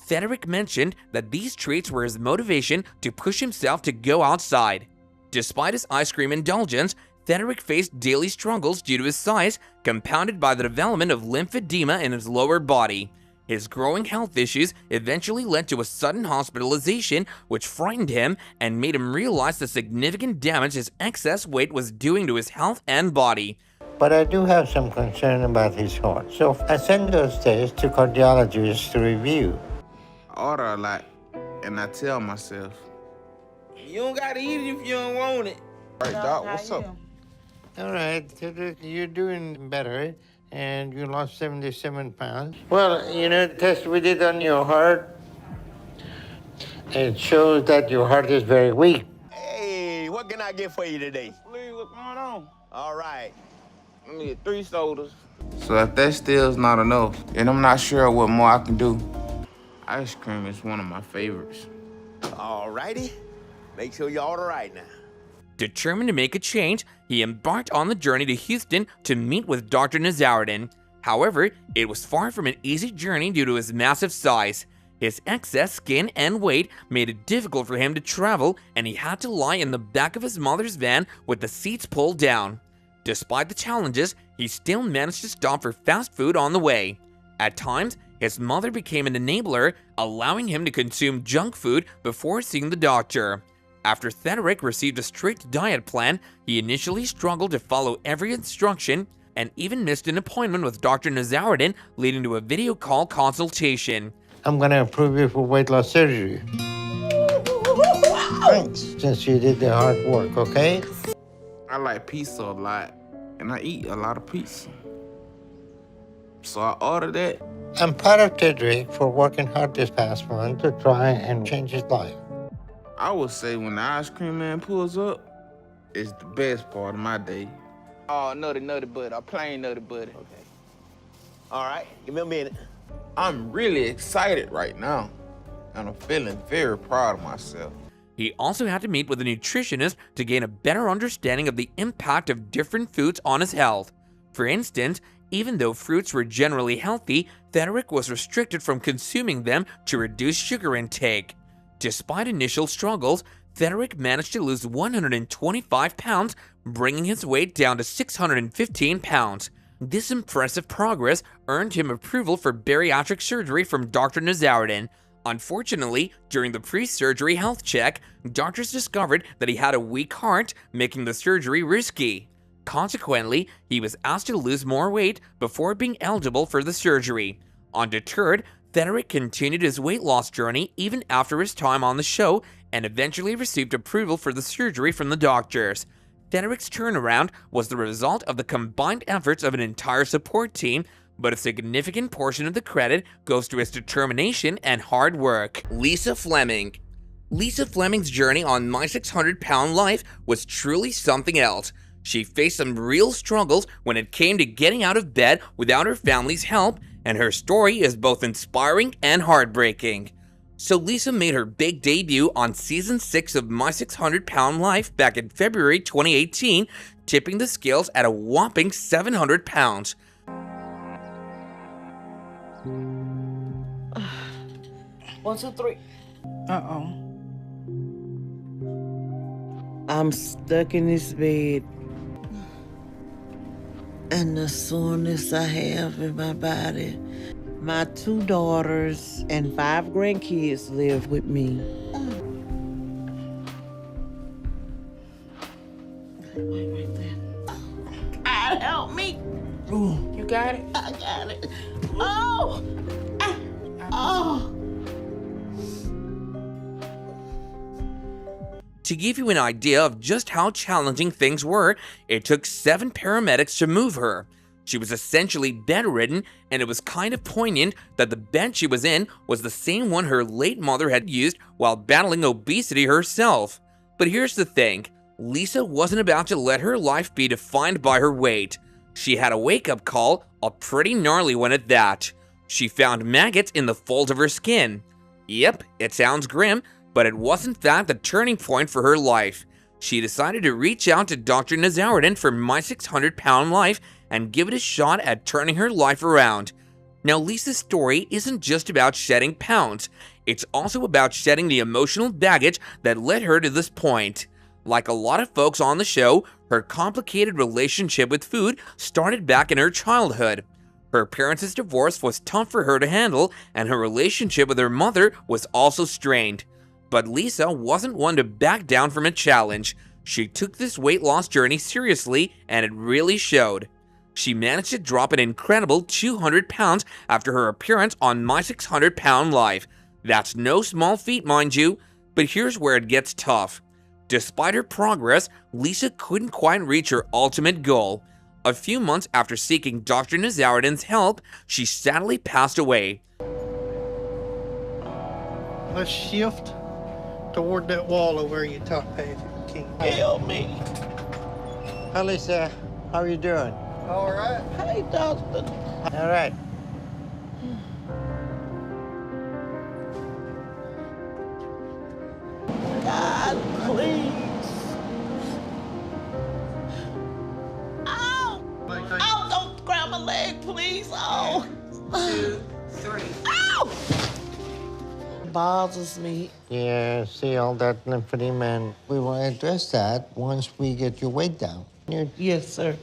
Thederick mentioned that these treats were his motivation to push himself to go outside. Despite his ice cream indulgence, Thederick faced daily struggles due to his size, compounded by the development of lymphedema in his lower body. His growing health issues eventually led to a sudden hospitalization, which frightened him and made him realize the significant damage his excess weight was doing to his health and body. But I do have some concern about his heart, so I send those tests to cardiologists to review. I order a lot, and I tell myself, you don't gotta eat it if you don't want it. All right, Doc, what's up? All right, you're doing better, and you lost 77 pounds. Well, you know, the test we did on your heart, it shows that your heart is very weak. Hey, what can I get for you today? Lee, what's going on? All right, let me get 3 sodas. So if that still is not enough, and I'm not sure what more I can do, ice cream is one of my favorites. All righty, make sure you order right now. Determined to make a change, he embarked on the journey to Houston to meet with Dr. Nazaruddin. However, it was far from an easy journey due to his massive size. His excess skin and weight made it difficult for him to travel, and he had to lie in the back of his mother's van with the seats pulled down. Despite the challenges, he still managed to stop for fast food on the way. At times, his mother became an enabler, allowing him to consume junk food before seeing the doctor. After Thederick received a strict diet plan, he initially struggled to follow every instruction and even missed an appointment with Dr. Nazaruddin, leading to a video call consultation. I'm going to approve you for weight loss surgery. Thanks. Since you did the hard work, okay? I like pizza a lot, and I eat a lot of pizza. So I ordered that. I'm proud of Thederick for working hard this past month to try and change his life. I would say when the ice cream man pulls up, it's the best part of my day. Oh, nutty butter, a plain nutty butter. Okay. All right, give me a minute. I'm really excited right now, and I'm feeling very proud of myself. He also had to meet with a nutritionist to gain a better understanding of the impact of different foods on his health. For instance, Even though fruits were generally healthy, Thederick was restricted from consuming them to reduce sugar intake. Despite initial struggles, Thederick managed to lose 125 pounds, bringing his weight down to 615 pounds. This impressive progress earned him approval for bariatric surgery from Dr. Nazaruddin. Unfortunately, during the pre-surgery health check, doctors discovered that he had a weak heart, making the surgery risky. Consequently, he was asked to lose more weight before being eligible for the surgery. Undeterred, Thederick continued his weight loss journey even after his time on the show and eventually received approval for the surgery from the doctors. Thederick's turnaround was the result of the combined efforts of an entire support team, but a significant portion of the credit goes to his determination and hard work. Lisa Fleming. Lisa Fleming's journey on My 600 Pound Life was truly something else. She faced some real struggles when it came to getting out of bed without her family's help, and her story is both inspiring and heartbreaking. So Lisa made her big debut on Season 6 of My 600 Pound Life back in February 2018, tipping the scales at a whopping 700 pounds. 1, 2, 3. Uh-oh. I'm stuck in this bed. And the soreness I have in my body. My 2 daughters and 5 grandkids live with me. Wait there. God help me. Ooh, you got it? I got it. Oh! Oh! To give you an idea of just how challenging things were, it took 7 paramedics to move her. She was essentially bedridden, and it was kind of poignant that the bed she was in was the same one her late mother had used while battling obesity herself. But here's the thing, Lisa wasn't about to let her life be defined by her weight. She had a wake-up call, a pretty gnarly one at that. She found maggots in the folds of her skin. Yep, it sounds grim, but it wasn't that the turning point for her life. She decided to reach out to Dr. Nazaruddin for My 600 Pound Life and give it a shot at turning her life around. Now, Lisa's story isn't just about shedding pounds, it's also about shedding the emotional baggage that led her to this point. Like a lot of folks on the show, her complicated relationship with food started back in her childhood. Her parents' divorce was tough for her to handle, and her relationship with her mother was also strained. But Lisa wasn't one to back down from a challenge. She took this weight loss journey seriously, and it really showed. She managed to drop an incredible 200 pounds after her appearance on My 600 Pound Life. That's no small feat, mind you, but here's where it gets tough. Despite her progress, Lisa couldn't quite reach her ultimate goal. A few months after seeking Dr. Nazaruddin's help, she sadly passed away. Let's shift toward that wall over your top half if you can. Help me. Hi, Lisa. How are you doing? All right. Hey, doctor. All right. God, please. Ow! Oh, don't grab my leg, please. Oh. 2, 3. Ow! Bothers me. Yeah, see all that lymphedema, and we will address that once we get your weight down. Yes, sir.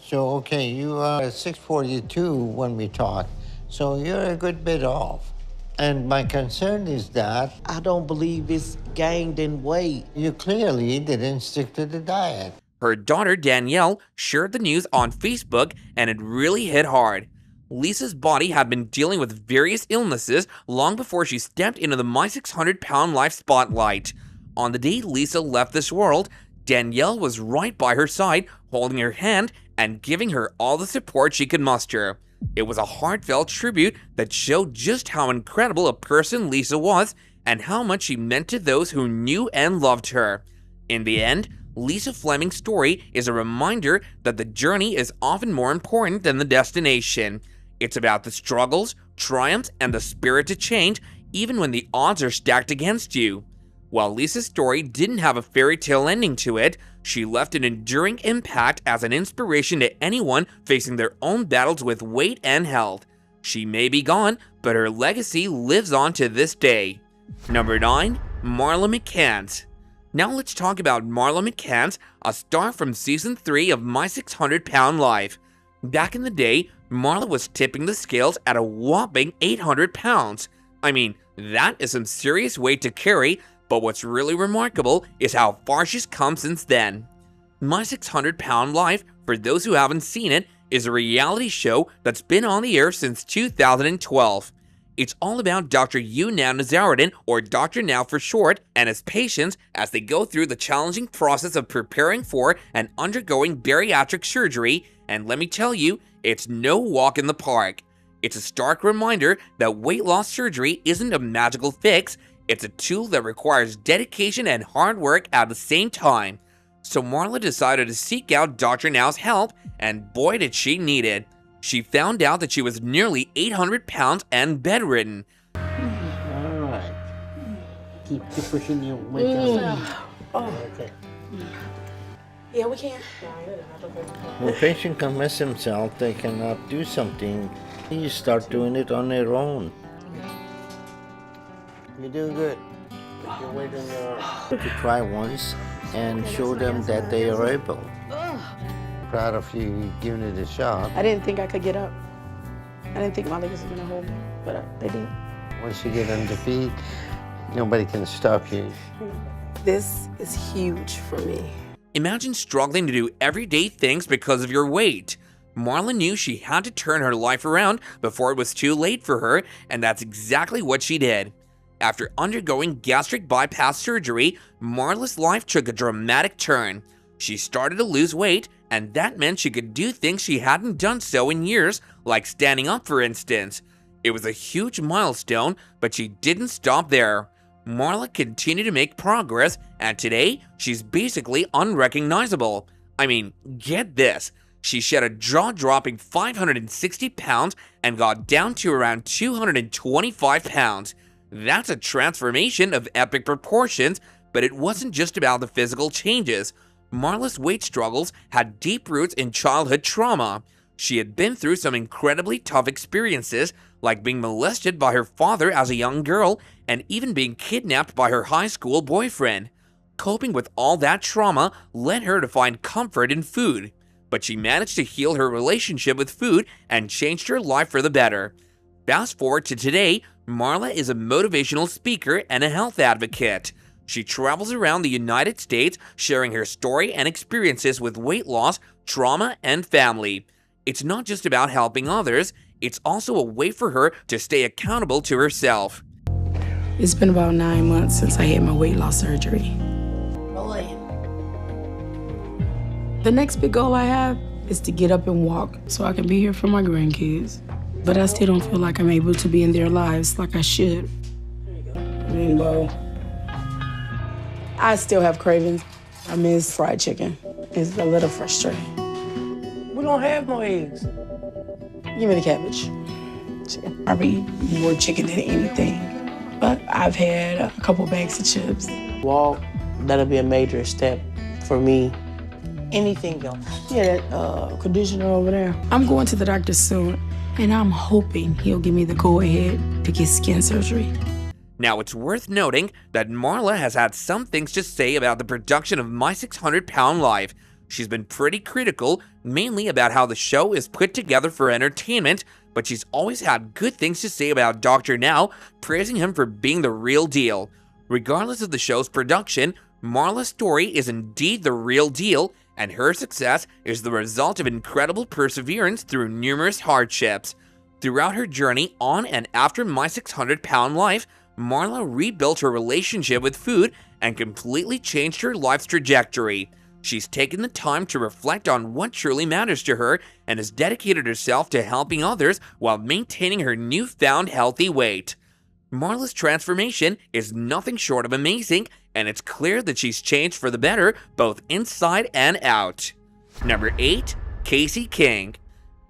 So, okay, you are at 642 when we talked, so you're a good bit off. And my concern is that I don't believe it's gained in weight. You clearly didn't stick to the diet. Her daughter Danielle shared the news on Facebook, and it really hit hard. Lisa's body had been dealing with various illnesses long before she stepped into the My 600 Pound Life spotlight. On the day Lisa left this world, Danielle was right by her side, holding her hand and giving her all the support she could muster. It was a heartfelt tribute that showed just how incredible a person Lisa was and how much she meant to those who knew and loved her. In the end, Lisa Fleming's story is a reminder that the journey is often more important than the destination. It's about the struggles, triumphs, and the spirit to change, even when the odds are stacked against you. While Lisa's story didn't have a fairy tale ending to it, she left an enduring impact as an inspiration to anyone facing their own battles with weight and health. She may be gone, but her legacy lives on to this day. Number 9, Marla McCants. Now let's talk about Marla McCants, a star from season 3 of My 600 Pound Life. Back in the day, Marla was tipping the scales at a whopping 800 pounds. I mean, that is some serious weight to carry, but what's really remarkable is how far she's come since then. My 600 Pound Life, for those who haven't seen it, is a reality show that's been on the air since 2012. It's all about Dr. Now Nazaruddin, or Dr. Now for short, and his patients as they go through the challenging process of preparing for and undergoing bariatric surgery, and let me tell you, it's no walk in the park. It's a stark reminder that weight loss surgery isn't a magical fix, it's a tool that requires dedication and hard work at the same time. So Marla decided to seek out Dr. Now's help, and boy did she need it. She found out that she was nearly 800 pounds and bedridden. All right. Keep pushing your weight up. Okay. Yeah, we can. When a patient commits himself, they cannot do something. You start doing it on their own. You're doing good. Put your weight on your arm. To try once and show them that they are able. Proud of you giving it a shot. I didn't think I could get up. I didn't think my legs were gonna hold me, but they did. Once you get on the feet, nobody can stop you. This is huge for me. Imagine struggling to do everyday things because of your weight. Marla knew she had to turn her life around before it was too late for her, and that's exactly what she did. After undergoing gastric bypass surgery, Marla's life took a dramatic turn. She started to lose weight, and that meant she could do things she hadn't done so in years, like standing up, for instance. It was a huge milestone, but she didn't stop there. Marla continued to make progress, and today, she's basically unrecognizable. I mean, get this. She shed a jaw-dropping 560 pounds and got down to around 225 pounds. That's a transformation of epic proportions, but it wasn't just about the physical changes. Marla's weight struggles had deep roots in childhood trauma. She had been through some incredibly tough experiences, like being molested by her father as a young girl and even being kidnapped by her high school boyfriend. Coping with all that trauma led her to find comfort in food, but she managed to heal her relationship with food and changed her life for the better. Fast forward to today, Marla is a motivational speaker and a health advocate. She travels around the United States sharing her story and experiences with weight loss, trauma, and family. It's not just about helping others, it's also a way for her to stay accountable to herself. It's been about 9 months since I had my weight loss surgery. The next big goal I have is to get up and walk so I can be here for my grandkids. But I still don't feel like I'm able to be in their lives like I should. Rainbow. I still have cravings. I miss fried chicken. It's a little frustrating. We don't have no eggs. Give me the cabbage. Probably more chicken than anything. But I've had a couple bags of chips. Walk, that'll be a major step for me. Anything else? Yeah, that conditioner over there. I'm going to the doctor soon, and I'm hoping he'll give me the go-ahead to get skin surgery. Now, it's worth noting that Marla has had some things to say about the production of My 600 Pound Life. She's been pretty critical, mainly about how the show is put together for entertainment, but she's always had good things to say about Dr. Now, praising him for being the real deal. Regardless of the show's production, Marla's story is indeed the real deal, and her success is the result of incredible perseverance through numerous hardships. Throughout her journey on and after My 600 Pound Life, Marla rebuilt her relationship with food and completely changed her life's trajectory. She's taken the time to reflect on what truly matters to her and has dedicated herself to helping others while maintaining her newfound healthy weight. Marla's transformation is nothing short of amazing, and it's clear that she's changed for the better both inside and out. Number 8, Casey King.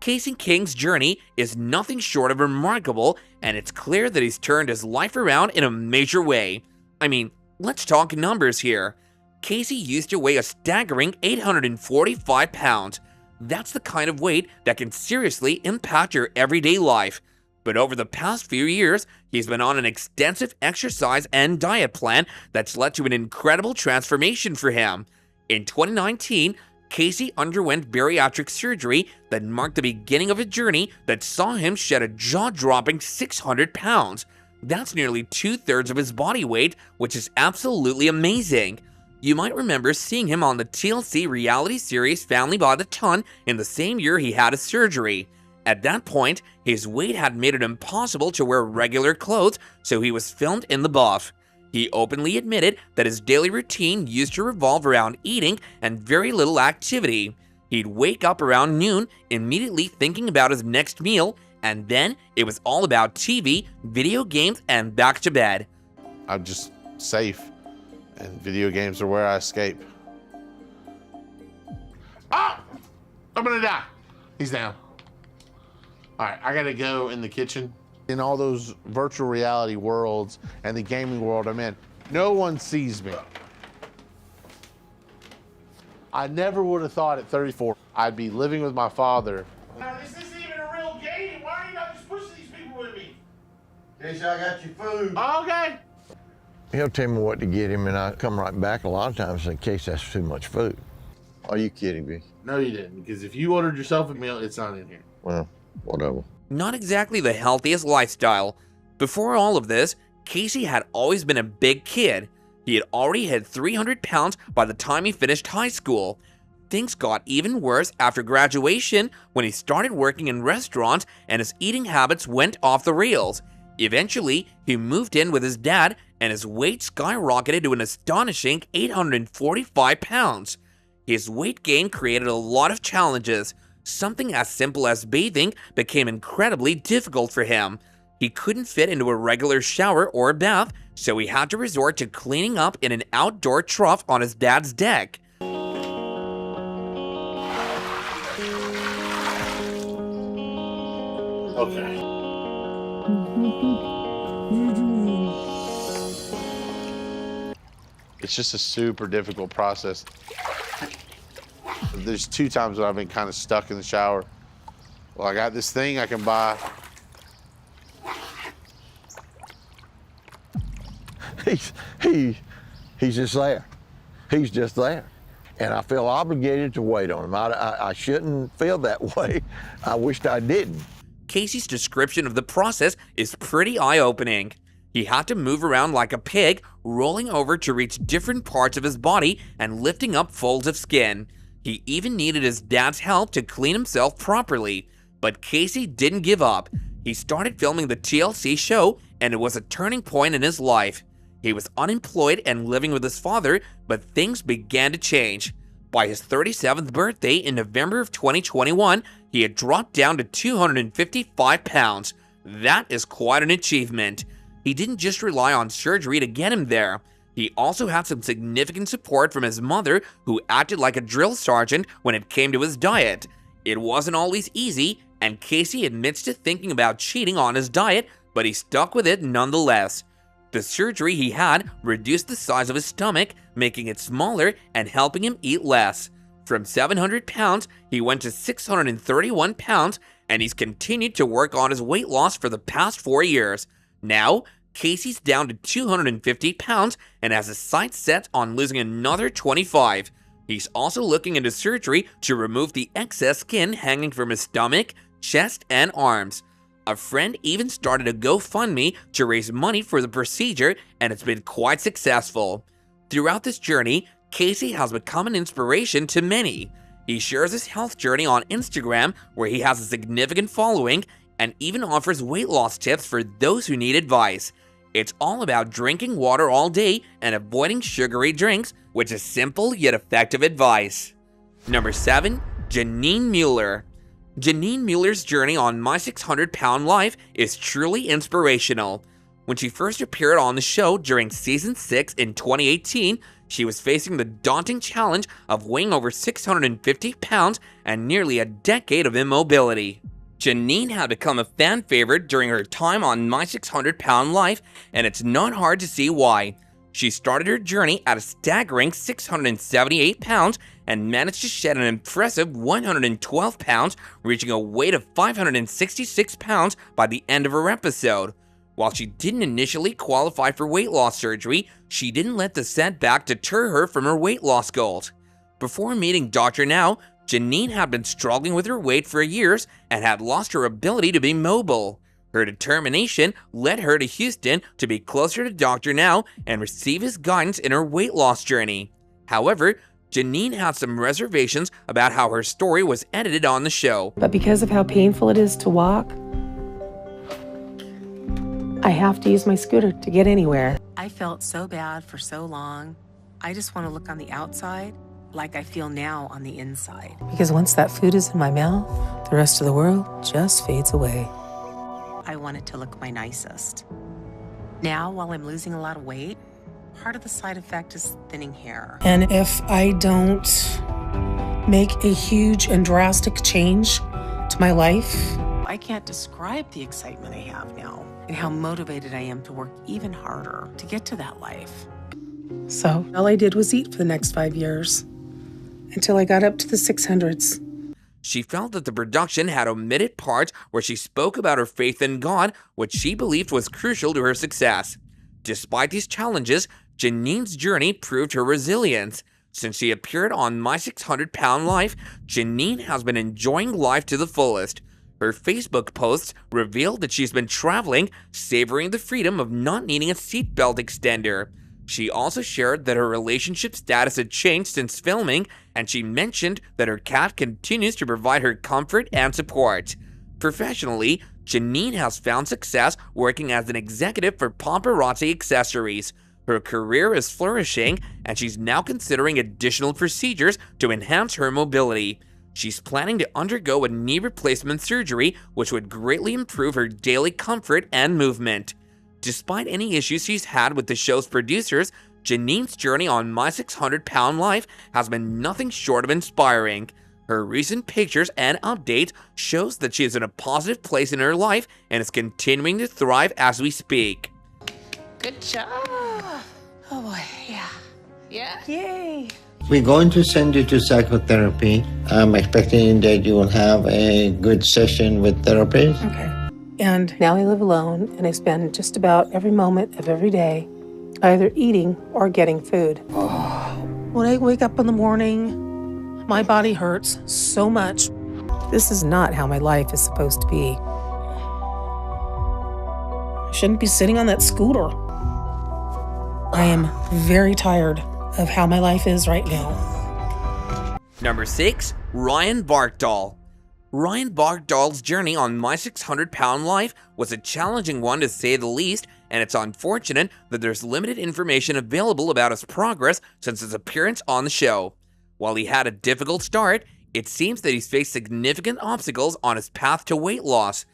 Casey King's journey is nothing short of remarkable, and it's clear that he's turned his life around in a major way. I mean, Let's talk numbers here. Casey used to weigh a staggering 845 pounds. That's the kind of weight that can seriously impact your everyday life. But over the past few years, he's been on an extensive exercise and diet plan that's led to an incredible transformation for him. In 2019, Casey underwent bariatric surgery that marked the beginning of a journey that saw him shed a jaw-dropping 600 pounds. That's nearly 2/3 of his body weight, which is absolutely amazing. You might remember seeing him on the TLC reality series Family by the Ton in the same year he had his surgery. At that point, his weight had made it impossible to wear regular clothes, so he was filmed in the buff. He openly admitted that his daily routine used to revolve around eating and very little activity. He'd wake up around noon, immediately thinking about his next meal, and then it was all about TV, video games, and back to bed. I'm just safe, and video games are where I escape. Ah! I'm gonna die. He's down. All right, I gotta go in the kitchen. In all those virtual reality worlds and the gaming world I'm in, no one sees me. I never would have thought at 34 I'd be living with my father. Now, this isn't even a real game. Why are you not just pushing these people with me? Casey, I got your food. Okay. He'll tell me what to get him, and I come right back a lot of times in case that's too much food. Are you kidding me? No, you didn't, because if you ordered yourself a meal, it's not in here. Well, whatever. Not exactly the healthiest lifestyle. Before all of this, Casey had always been a big kid. He had already hit 300 pounds by the time he finished high school. Things got even worse after graduation when he started working in restaurants and his eating habits went off the rails. Eventually, he moved in with his dad and his weight skyrocketed to an astonishing 845 pounds. His weight gain created a lot of challenges. Something as simple as bathing became incredibly difficult for him. He couldn't fit into a regular shower or bath, so he had to resort to cleaning up in an outdoor trough on his dad's deck. Okay. It's just a super difficult process. There's 2 times when I've been kind of stuck in the shower. Well, I got this thing I can buy. He's just there. He's just there. And I feel obligated to wait on him. I shouldn't feel that way. I wished I didn't. Casey's description of the process is pretty eye-opening. He had to move around like a pig, rolling over to reach different parts of his body and lifting up folds of skin. He even needed his dad's help to clean himself properly. But Casey didn't give up. He started filming the TLC show, and it was a turning point in his life. He was unemployed and living with his father, but things began to change. By his 37th birthday in November of 2021, he had dropped down to 255 pounds. That is quite an achievement. He didn't just rely on surgery to get him there. He also had some significant support from his mother, who acted like a drill sergeant when it came to his diet. It wasn't always easy, and Casey admits to thinking about cheating on his diet, but he stuck with it nonetheless. The surgery he had reduced the size of his stomach, making it smaller and helping him eat less. From 700 pounds, he went to 631 pounds, and he's continued to work on his weight loss for the past 4 years. Now, Casey's down to 250 pounds and has his sights set on losing another 25. He's also looking into surgery to remove the excess skin hanging from his stomach, chest, and arms. A friend even started a GoFundMe to raise money for the procedure, and it's been quite successful. Throughout this journey, Casey has become an inspiration to many. He shares his health journey on Instagram, where he has a significant following, and even offers weight loss tips for those who need advice. It's all about drinking water all day and avoiding sugary drinks, which is simple yet effective advice. Number 7, Janine Mueller. Janine Mueller's journey on My 600 Pound Life is truly inspirational. When she first appeared on the show during season 6 in 2018, she was facing the daunting challenge of weighing over 650 pounds and nearly a decade of immobility. Janine had become a fan favorite during her time on My 600 Pound Life, and it's not hard to see why. She started her journey at a staggering 678 pounds and managed to shed an impressive 112 pounds, reaching a weight of 566 pounds by the end of her episode. While she didn't initially qualify for weight loss surgery, she didn't let the setback deter her from her weight loss goals. Before meeting Dr. Now, Janine had been struggling with her weight for years and had lost her ability to be mobile. Her determination led her to Houston to be closer to Dr. Now and receive his guidance in her weight loss journey. However, Janine had some reservations about how her story was edited on the show. But because of how painful it is to walk, I have to use my scooter to get anywhere. I felt so bad for so long. I just want to look on the outside like I feel now on the inside. Because once that food is in my mouth, the rest of the world just fades away. I want it to look my nicest. Now, while I'm losing a lot of weight, part of the side effect is thinning hair. And if I don't make a huge and drastic change to my life, I can't describe the excitement I have now and how motivated I am to work even harder to get to that life. So all I did was eat for the next 5 years until I got up to the 600s. She felt that the production had omitted parts where she spoke about her faith in God, which she believed was crucial to her success. Despite these challenges, Janine's journey proved her resilience. Since she appeared on My 600 Pound Life, Janine has been enjoying life to the fullest. Her Facebook posts revealed that she's been traveling, savoring the freedom of not needing a seatbelt extender. She also shared that her relationship status had changed since filming, and she mentioned that her cat continues to provide her comfort and support. Professionally, Janine has found success working as an executive for Paparazzi Accessories. Her career is flourishing, and she's now considering additional procedures to enhance her mobility. She's planning to undergo a knee replacement surgery, which would greatly improve her daily comfort and movement. Despite any issues she's had with the show's producers, Janine's journey on My 600 Pound Life has been nothing short of inspiring. Her recent pictures and updates shows that she is in a positive place in her life and is continuing to thrive as we speak. Good job. Oh boy, yeah. Yeah. Yay. We're going to send you to psychotherapy. I'm expecting that you will have a good session with therapists. Okay. And now I live alone, and I spend just about every moment of every day either eating or getting food. When I wake up in the morning, my body hurts so much. This is not how my life is supposed to be. I shouldn't be sitting on that scooter. I am very tired of how my life is right now. Number 6. Ryan Barkdahl. Ryan Barkdahl's journey on My 600 Pound Life was a challenging one to say the least, and it's unfortunate that there's limited information available about his progress since his appearance on the show. While he had a difficult start, it seems that he's faced significant obstacles on his path to weight loss.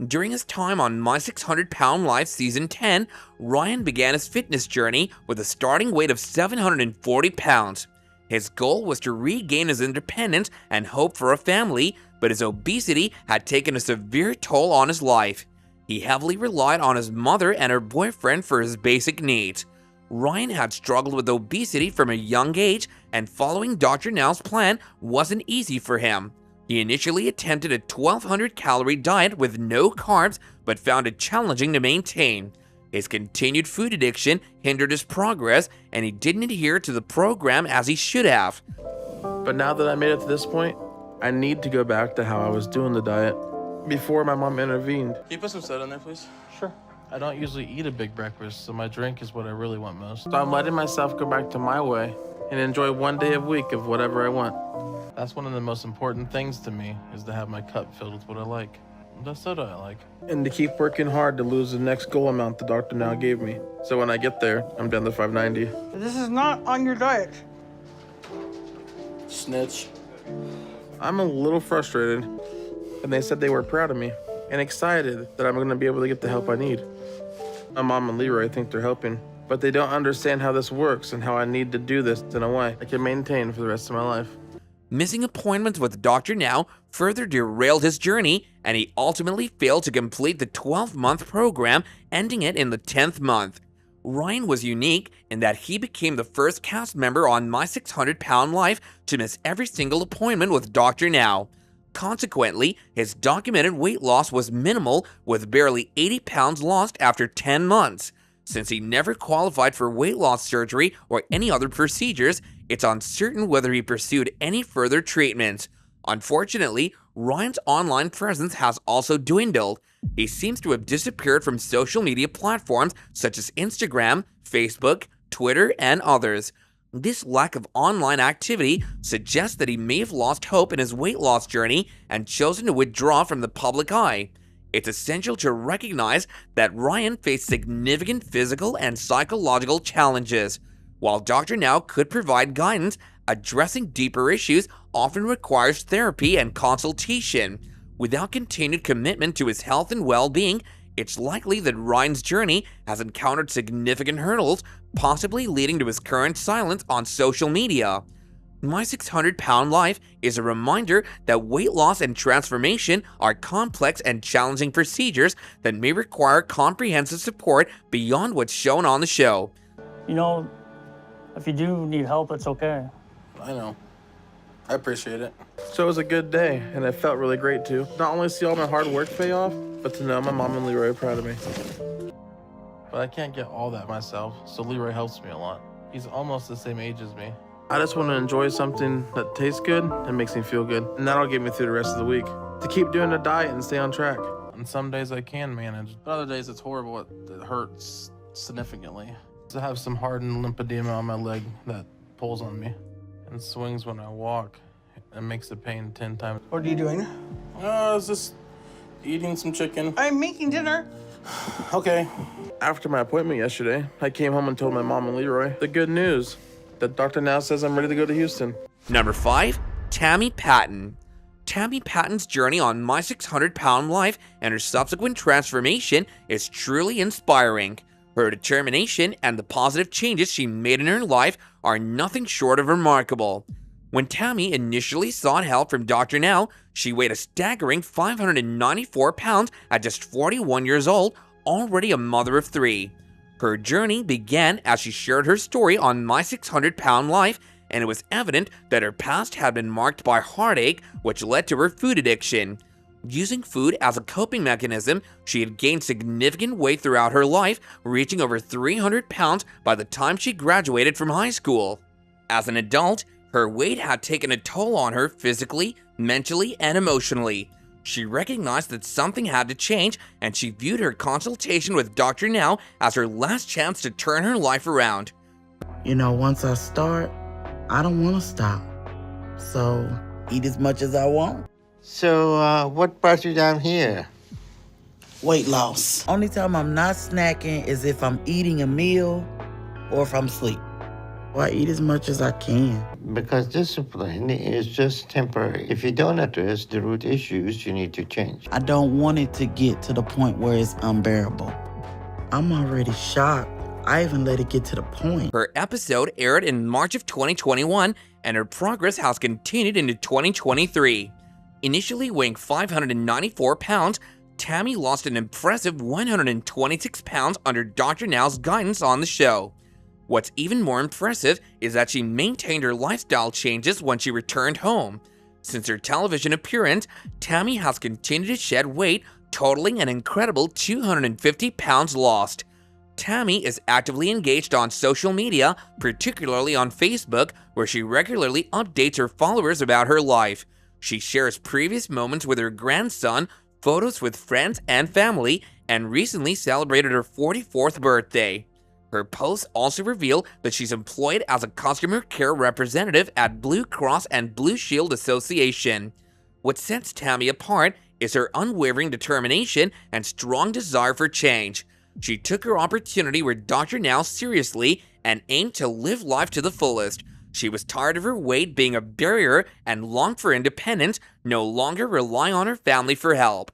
During his time on My 600 Pound Life Season 10, Ryan began his fitness journey with a starting weight of 740 pounds. His goal was to regain his independence and hope for a family, but his obesity had taken a severe toll on his life. He heavily relied on his mother and her boyfriend for his basic needs. Ryan had struggled with obesity from a young age, and following Dr. Now's plan wasn't easy for him. He initially attempted a 1,200-calorie diet with no carbs, but found it challenging to maintain. His continued food addiction hindered his progress, and he didn't adhere to the program as he should have. But now that I made it to this point, I need to go back to how I was doing the diet before my mom intervened. Can you put some soda in there, please? Sure. I don't usually eat a big breakfast, so my drink is what I really want most. So I'm letting myself go back to my way and enjoy one day a week of whatever I want. That's one of the most important things to me, is to have my cup filled with what I like. The soda I like. And to keep working hard to lose the next goal amount the doctor now gave me. So when I get there, I'm down to 590. This is not on your diet. Snitch. I'm a little frustrated, and they said they were proud of me and excited that I'm gonna be able to get the help I need. My mom and Leroy think they're helping, but they don't understand how this works and how I need to do this in a way I can maintain for the rest of my life. Missing appointments with Dr. Now further derailed his journey, and he ultimately failed to complete the 12-month program, ending it in the 10th month. Ryan was unique in that he became the first cast member on My 600 Pound Life to miss every single appointment with Dr. Now. Consequently, his documented weight loss was minimal, with barely 80 pounds lost after 10 months. Since he never qualified for weight loss surgery or any other procedures, it's uncertain whether he pursued any further treatments. Unfortunately, Ryan's online presence has also dwindled. He seems to have disappeared from social media platforms such as Instagram, Facebook, Twitter, and others. This lack of online activity suggests that he may have lost hope in his weight loss journey and chosen to withdraw from the public eye. It's essential to recognize that Ryan faced significant physical and psychological challenges. While Dr. Now could provide guidance, addressing deeper issues often requires therapy and consultation. Without continued commitment to his health and well-being, it's likely that Ryan's journey has encountered significant hurdles, possibly leading to his current silence on social media. My 600 Pound Life is a reminder that weight loss and transformation are complex and challenging procedures that may require comprehensive support beyond what's shown on the show. You know, if you do need help, it's okay. I know. I appreciate it. So it was a good day, and it felt really great too. Not only see all my hard work pay off, but to know my mom and Leroy are proud of me. But I can't get all that myself, so Leroy helps me a lot. He's almost the same age as me. I just want to enjoy something that tastes good and makes me feel good, and that'll get me through the rest of the week. To keep doing the diet and stay on track. And some days I can manage, but other days it's horrible. It hurts significantly. I have some hardened lymphedema on my leg that pulls on me and swings when I walk and makes the pain 10 times. What are you doing? I was just eating some chicken. I'm making dinner. Okay. After my appointment yesterday, I came home and told my mom and Leroy the good news that Dr. Now says I'm ready to go to Houston. Number 5. Tammy Patton. Tammy Patton's journey on My 600 Pound Life and her subsequent transformation is truly inspiring. Her determination and the positive changes she made in her life are nothing short of remarkable. When Tammy initially sought help from Dr. Now, she weighed a staggering 594 pounds at just 41 years old, already a mother of 3. Her journey began as she shared her story on My 600 Pound Life, and it was evident that her past had been marked by heartache, which led to her food addiction. Using food as a coping mechanism, she had gained significant weight throughout her life, reaching over 300 pounds by the time she graduated from high school. As an adult, her weight had taken a toll on her physically, mentally, and emotionally. She recognized that something had to change, and she viewed her consultation with Dr. Now as her last chance to turn her life around. You know, once I start, I don't want to stop. So, eat as much as I want. So, what brought you down here? Weight loss. Only time I'm not snacking is if I'm eating a meal or if I'm asleep. I eat as much as I can. Because discipline is just temporary. If you don't address the root issues, you need to change. I don't want it to get to the point where it's unbearable. I'm already shocked. I even let it get to the point. Her episode aired in March of 2021, and her progress has continued into 2023. Initially weighing 594 pounds, Tammy lost an impressive 126 pounds under Dr. Now's guidance on the show. What's even more impressive is that she maintained her lifestyle changes when she returned home. Since her television appearance, Tammy has continued to shed weight, totaling an incredible 250 pounds lost. Tammy is actively engaged on social media, particularly on Facebook, where she regularly updates her followers about her life. She shares previous moments with her grandson, photos with friends and family, and recently celebrated her 44th birthday. Her posts also reveal that she's employed as a customer care representative at Blue Cross and Blue Shield Association. What sets Tammy apart is her unwavering determination and strong desire for change. She took her opportunity with Dr. Now seriously and aimed to live life to the fullest. She was tired of her weight being a barrier and longed for independence, no longer relying on her family for help.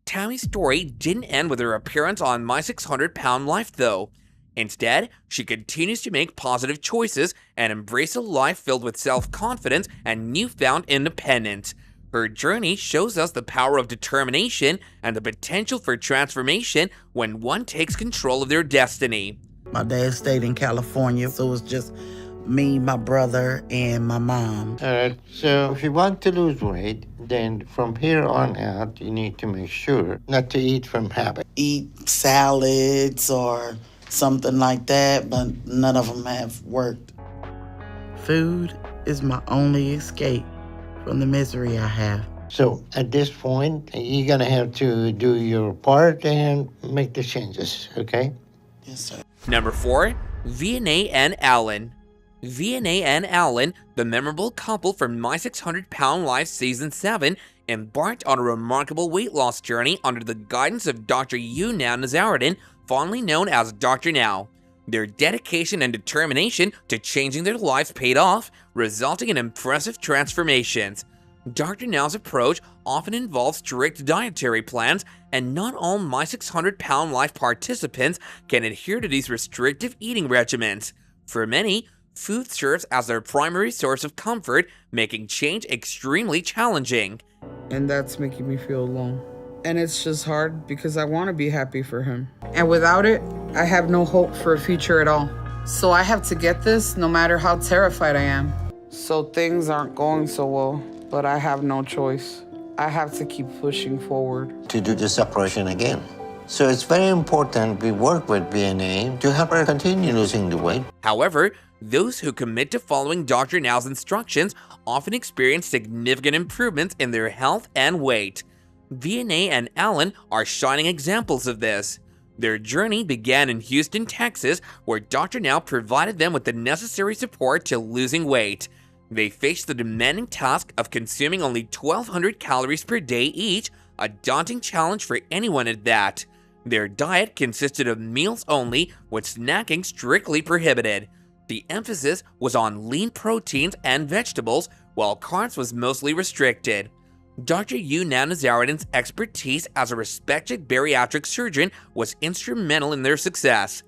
Tammy's story didn't end with her appearance on My 600 Pound Life though. Instead, she continues to make positive choices and embrace a life filled with self-confidence and newfound independence. Her journey shows us the power of determination and the potential for transformation when one takes control of their destiny. My dad stayed in California, so it was just me, my brother, and my mom. All right, so if you want to lose weight, then from here on out, you need to make sure not to eat from habit. Eat salads or something like that, but none of them have worked. Food is my only escape from the misery I have. So at this point, you're gonna have to do your part and make the changes, okay? Yes, sir. Number 4, V&A and Alan. V&A and Alan, the memorable couple from My 600 Pound Life Season 7, embarked on a remarkable weight loss journey under the guidance of Dr. Now Nazaruddin, fondly known as Dr. Now. Their dedication and determination to changing their lives paid off, resulting in impressive transformations. Dr. Now's approach often involves strict dietary plans, and not all My 600 Pound Life participants can adhere to these restrictive eating regimens. For many, food serves as their primary source of comfort, making change extremely challenging. And that's making me feel alone. And it's just hard because I want to be happy for him. And without it, I have no hope for a future at all. So I have to get this no matter how terrified I am. So things aren't going so well, but I have no choice. I have to keep pushing forward. To do this operation again. So it's very important we work with V&A to help her continue losing the weight. However, those who commit to following Dr. Now's instructions often experience significant improvements in their health and weight. V&A and Alan are shining examples of this. Their journey began in Houston, Texas, where Dr. Now provided them with the necessary support to losing weight. They faced the demanding task of consuming only 1,200 calories per day each, a daunting challenge for anyone at that. Their diet consisted of meals only, with snacking strictly prohibited. The emphasis was on lean proteins and vegetables, while carbs was mostly restricted. Dr. Now Nazaruddin's expertise as a respected bariatric surgeon was instrumental in their success.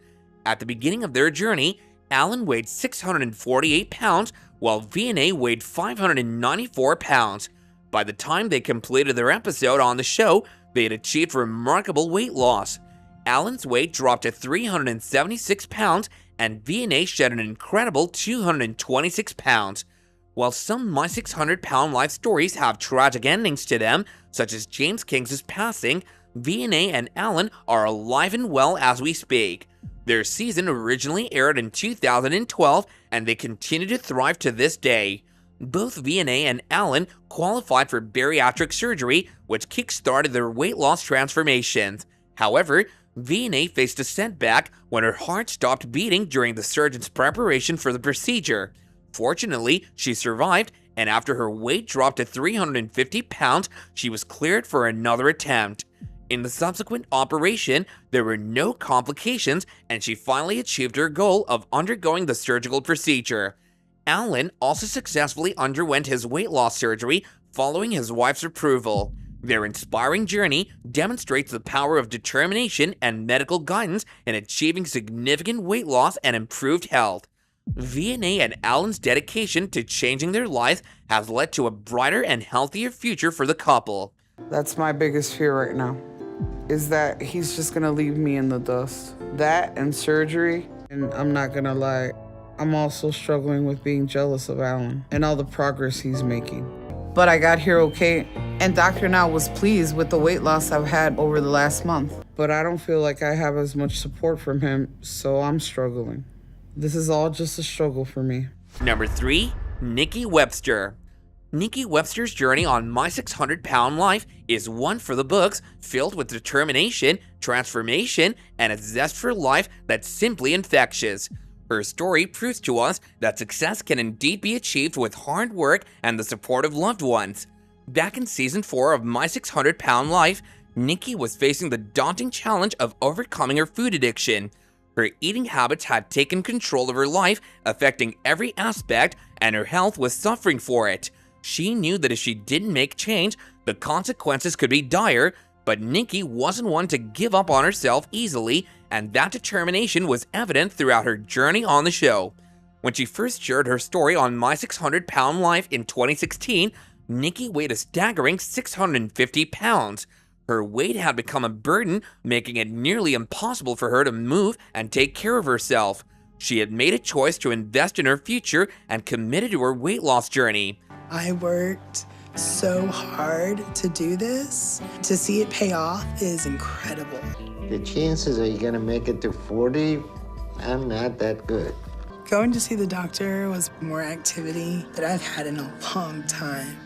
At the beginning of their journey, Alan weighed 648 pounds, while V&A weighed 594 pounds. By the time they completed their episode on the show, they had achieved remarkable weight loss. Alan's weight dropped to 376 pounds, and V&A shed an incredible 226 pounds. While some My 600 Pound Life stories have tragic endings to them, such as James King's passing, V&A and Alan are alive and well as we speak. Their season originally aired in 2012, and they continue to thrive to this day. Both V&A and Alan qualified for bariatric surgery, which kick-started their weight loss transformations. However, V&A faced a setback when her heart stopped beating during the surgeon's preparation for the procedure. Fortunately, she survived, and after her weight dropped to 350 pounds, she was cleared for another attempt. In the subsequent operation, there were no complications, and she finally achieved her goal of undergoing the surgical procedure. Alan also successfully underwent his weight loss surgery following his wife's approval. Their inspiring journey demonstrates the power of determination and medical guidance in achieving significant weight loss and improved health. V&A and Alan's dedication to changing their lives has led to a brighter and healthier future for the couple. That's my biggest fear right now, is that he's just gonna leave me in the dust. That and surgery, and I'm not gonna lie, I'm also struggling with being jealous of Alan and all the progress he's making. But I got here okay, and Dr. Now was pleased with the weight loss I've had over the last month. But I don't feel like I have as much support from him, so I'm struggling. This is all just a struggle for me. Number 3, Nikki Webster. Nikki Webster's journey on My 600 Pound Life is one for the books, filled with determination, transformation, and a zest for life that's simply infectious. Her story proves to us that success can indeed be achieved with hard work and the support of loved ones. Back in Season 4 of My 600 Pound Life, Nikki was facing the daunting challenge of overcoming her food addiction. Her eating habits had taken control of her life, affecting every aspect, and her health was suffering for it. She knew that if she didn't make change, the consequences could be dire, but Nikki wasn't one to give up on herself easily, and that determination was evident throughout her journey on the show. When she first shared her story on My 600 Pound Life in 2016, Nikki weighed a staggering 650 pounds. Her weight had become a burden, making it nearly impossible for her to move and take care of herself. She had made a choice to invest in her future and committed to her weight loss journey. I worked so hard to do this. To see it pay off is incredible. The chances are you going to make it to 40, I'm not that good. Going to see the doctor was more activity that I've had in a long time.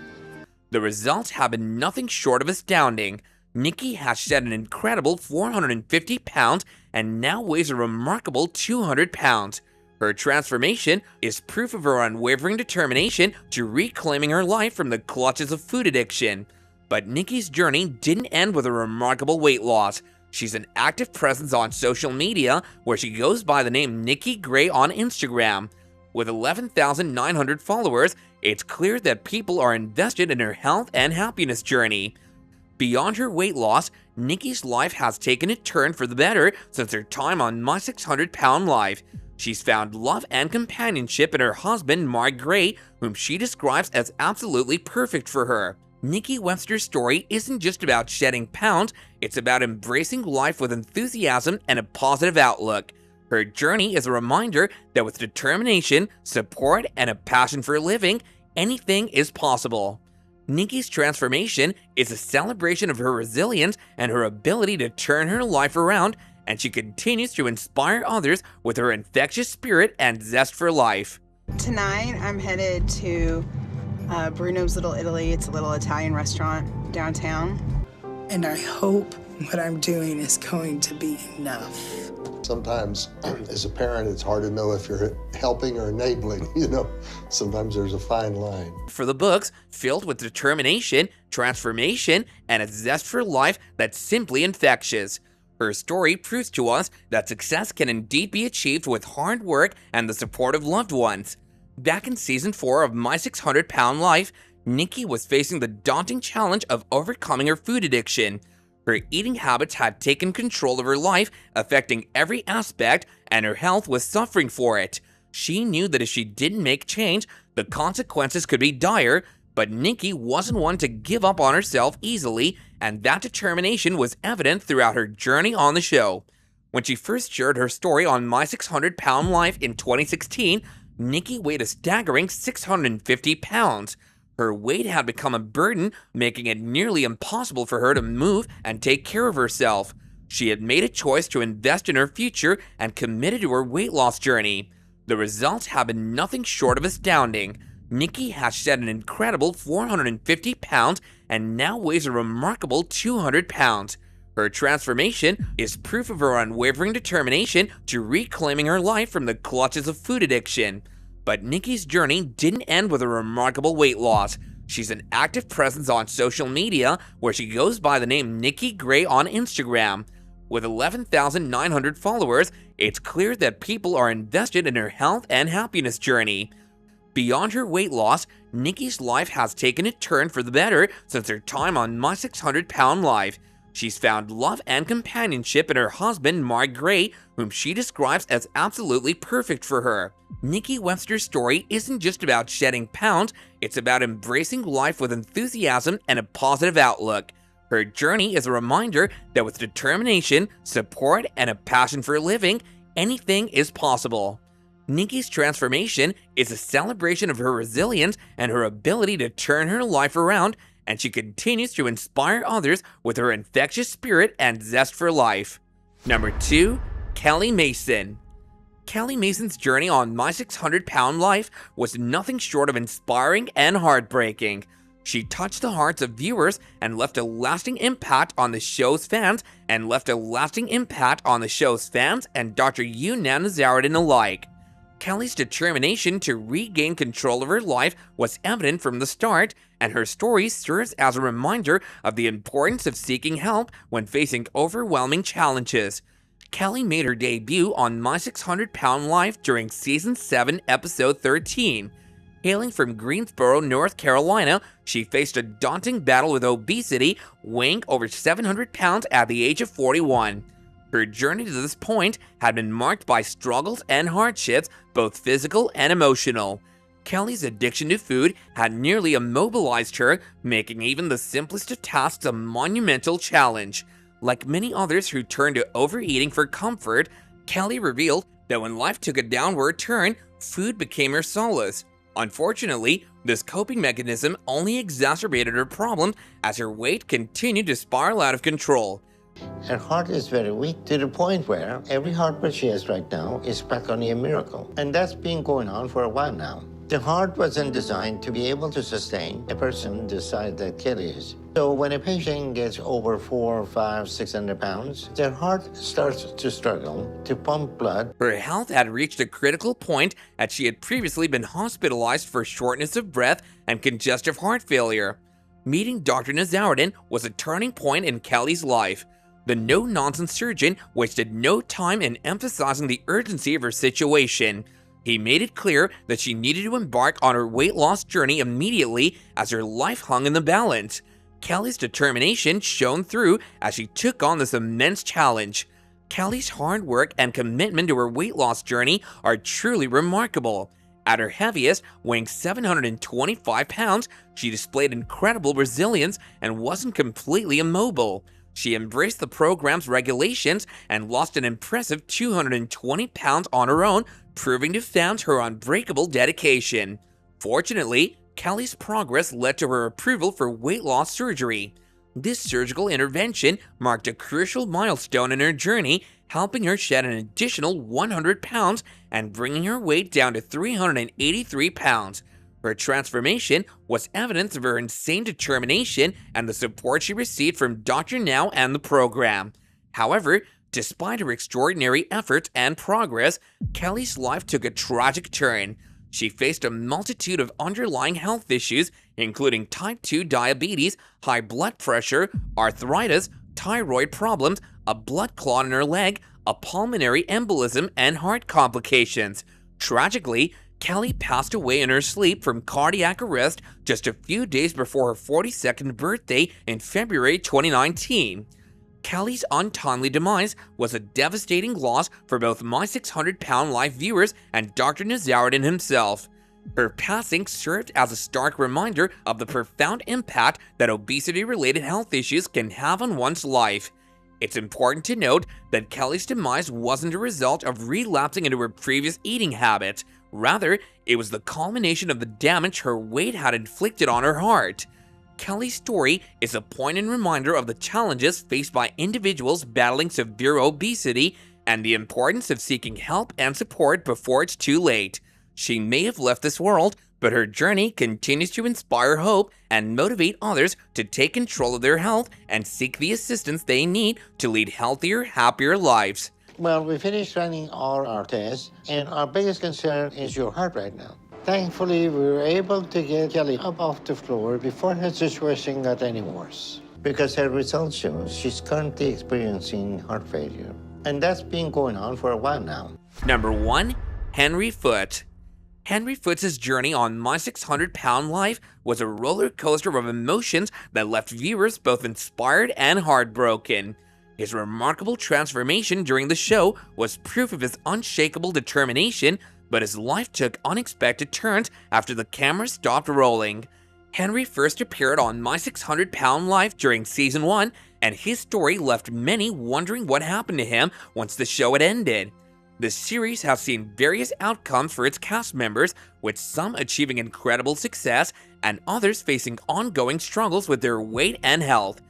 The results have been nothing short of astounding. Nikki has shed an incredible 450 pounds and now weighs a remarkable 200 pounds. Her transformation is proof of her unwavering determination to reclaiming her life from the clutches of food addiction. But Nikki's journey didn't end with a remarkable weight loss. She's an active presence on social media where she goes by the name Nikki Gray on Instagram. With 11,900 followers, it's clear that people are invested in her health and happiness journey. Beyond her weight loss, Nikki's life has taken a turn for the better since her time on My 600 Pound Life. She's found love and companionship in her husband, Mark Gray, whom she describes as absolutely perfect for her. Nikki Webster's story isn't just about shedding pounds, it's about embracing life with enthusiasm and a positive outlook. Her journey is a reminder that with determination, support, and a passion for living, anything is possible. Nikki's transformation is a celebration of her resilience and her ability to turn her life around, and she continues to inspire others with her infectious spirit and zest for life. Tonight, I'm headed to Bruno's Little Italy. It's a little Italian restaurant downtown. And I hope what I'm doing is going to be enough. Sometimes, as a parent, it's hard to know if you're helping or enabling, Sometimes there's a fine line. For the books, filled with determination, transformation, and a zest for life that's simply infectious. Her story proves to us that success can indeed be achieved with hard work and the support of loved ones. Back in Season 4 of My 600 Pound Life, Nikki was facing the daunting challenge of overcoming her food addiction. Her eating habits had taken control of her life, affecting every aspect, and her health was suffering for it. She knew that if she didn't make change, the consequences could be dire, but Nikki wasn't one to give up on herself easily, and that determination was evident throughout her journey on the show. When she first shared her story on My 600 Pound Life in 2016, Nikki weighed a staggering 650 pounds. Her weight had become a burden, making it nearly impossible for her to move and take care of herself. She had made a choice to invest in her future and committed to her weight loss journey. The results have been nothing short of astounding. Nikki has shed an incredible 450 pounds and now weighs a remarkable 200 pounds. Her transformation is proof of her unwavering determination to reclaiming her life from the clutches of food addiction. But Nikki's journey didn't end with a remarkable weight loss. She's an active presence on social media where she goes by the name Nikki Gray on Instagram. With 11,900 followers, it's clear that people are invested in her health and happiness journey. Beyond her weight loss, Nikki's life has taken a turn for the better since her time on My 600 Pound Life. She's found love and companionship in her husband, Mark Gray, whom she describes as absolutely perfect for her. Nikki Webster's story isn't just about shedding pounds, it's about embracing life with enthusiasm and a positive outlook. Her journey is a reminder that with determination, support, and a passion for living, anything is possible. Nikki's transformation is a celebration of her resilience and her ability to turn her life around, and she continues to inspire others with her infectious spirit and zest for life. Number 2, Kelly Mason. Kelly Mason's journey on My 600 Pound Life was nothing short of inspiring and heartbreaking. She touched the hearts of viewers and left a lasting impact on the show's fans and Dr. Younan Nazaruddin alike. Kelly's determination to regain control of her life was evident from the start, and her story serves as a reminder of the importance of seeking help when facing overwhelming challenges. Kelly made her debut on My 600 Pound Life during Season 7, Episode 13. Hailing from Greensboro, North Carolina, she faced a daunting battle with obesity, weighing over 700 pounds at the age of 41. Her journey to this point had been marked by struggles and hardships, both physical and emotional. Kelly's addiction to food had nearly immobilized her, making even the simplest of tasks a monumental challenge. Like many others who turned to overeating for comfort, Kelly revealed that when life took a downward turn, food became her solace. Unfortunately, this coping mechanism only exacerbated her problem as her weight continued to spiral out of control. Her heart is very weak to the point where every heartbeat she has right now is practically a miracle. And that's been going on for a while now. The heart wasn't designed to be able to sustain a person the size that Kelly is. So when a patient gets over 400, 500, 600 pounds, their heart starts to struggle to pump blood. Her health had reached a critical point as she had previously been hospitalized for shortness of breath and congestive heart failure. Meeting Dr. Nazaruddin was a turning point in Kelly's life. The no-nonsense surgeon wasted no time in emphasizing the urgency of her situation. He made it clear that she needed to embark on her weight loss journey immediately as her life hung in the balance. Kelly's determination shone through as she took on this immense challenge. Kelly's hard work and commitment to her weight loss journey are truly remarkable. At her heaviest, weighing 725 pounds, she displayed incredible resilience and wasn't completely immobile. She embraced the program's regulations and lost an impressive 220 pounds on her own, proving to found her unbreakable dedication. Fortunately, Kelly's progress led to her approval for weight loss surgery. This surgical intervention marked a crucial milestone in her journey, helping her shed an additional 100 pounds and bringing her weight down to 383 pounds. Her transformation was evidence of her insane determination and the support she received from Dr. Now and the program. However, despite her extraordinary efforts and progress, Kelly's life took a tragic turn. She faced a multitude of underlying health issues, including type 2 diabetes, high blood pressure, arthritis, thyroid problems, a blood clot in her leg, a pulmonary embolism, and heart complications. Tragically, Kelly passed away in her sleep from cardiac arrest just a few days before her 42nd birthday in February 2019. Kelly's untimely demise was a devastating loss for both My 600 Pound Life viewers and Dr. Nazaruddin himself. Her passing served as a stark reminder of the profound impact that obesity-related health issues can have on one's life. It's important to note that Kelly's demise wasn't a result of relapsing into her previous eating habits. Rather, it was the culmination of the damage her weight had inflicted on her heart. Kelly's story is a poignant reminder of the challenges faced by individuals battling severe obesity and the importance of seeking help and support before it's too late. She may have left this world, but her journey continues to inspire hope and motivate others to take control of their health and seek the assistance they need to lead healthier, happier lives. Well, we finished running all our tests, and our biggest concern is your heart right now. Thankfully, we were able to get Kelly up off the floor before her situation got any worse, because her results show she's currently experiencing heart failure. And that's been going on for a while now. Number 1. Henry Foote. Henry Foote's journey on My 600 Pound Life was a roller coaster of emotions that left viewers both inspired and heartbroken. His remarkable transformation during the show was proof of his unshakable determination, but his life took unexpected turns after the camera stopped rolling. Henry first appeared on My 600 Pound Life during Season 1, and his story left many wondering what happened to him once the show had ended. The series has seen various outcomes for its cast members, with some achieving incredible success and others facing ongoing struggles with their weight and health.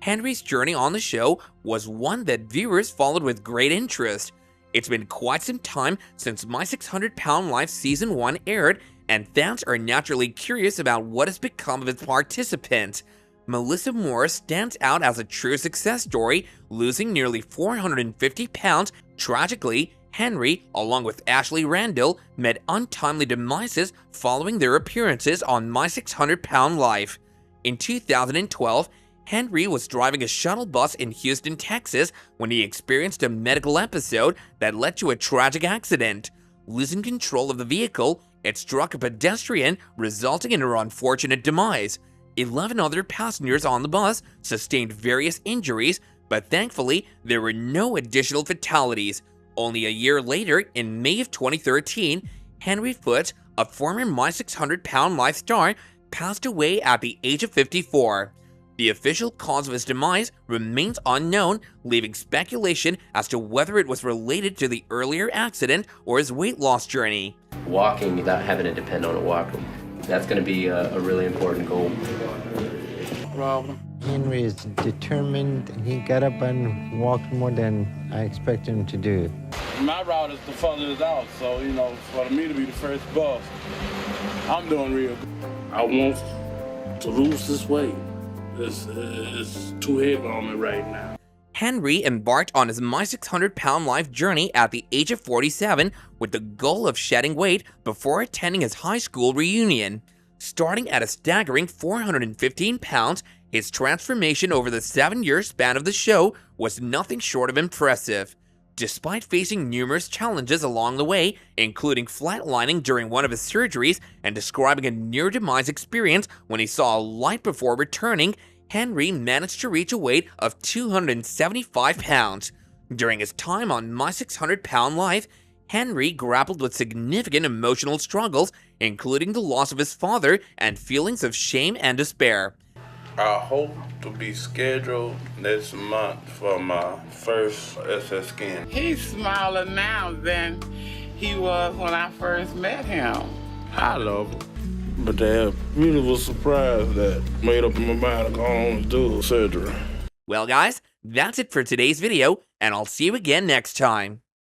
Henry's journey on the show was one that viewers followed with great interest. It's been quite some time since My 600 Pound Life Season 1 aired, and fans are naturally curious about what has become of its participants. Melissa Morris stands out as a true success story, losing nearly 450 pounds. Tragically, Henry, along with Ashley Randall, met untimely demises following their appearances on My 600 Pound Life. In 2012, Henry was driving a shuttle bus in Houston, Texas, when he experienced a medical episode that led to a tragic accident. Losing control of the vehicle, it struck a pedestrian, resulting in her unfortunate demise. 11 other passengers on the bus sustained various injuries, but thankfully, there were no additional fatalities. Only a year later, in May of 2013, Henry Foote, a former My 600 Pound Life star, passed away at the age of 54. The official cause of his demise remains unknown, leaving speculation as to whether it was related to the earlier accident or his weight loss journey. Walking without having to depend on a walker, that's going to be a really important goal. Problem. Henry is determined. He got up and walked more than I expected him to do. My route is the furthest out, so, you know, for me to be the first bus, I'm doing real good. I want to lose this weight. It's too heavy on me right now. Henry embarked on his My 600 Pound Life journey at the age of 47 with the goal of shedding weight before attending his high school reunion. Starting at a staggering 415 pounds, his transformation over the 7-year span of the show was nothing short of impressive. Despite facing numerous challenges along the way, including flatlining during one of his surgeries and describing a near-demise experience when he saw a light before returning, Henry managed to reach a weight of 275 pounds. During his time on My 600 Pound Life, Henry grappled with significant emotional struggles, including the loss of his father and feelings of shame and despair. I hope to be scheduled next month for my first SS scan. He's smaller now than he was when I first met him. I love him. But they really was surprised that made up in my mind to go on and do surgery. Well guys, that's it for today's video, and I'll see you again next time.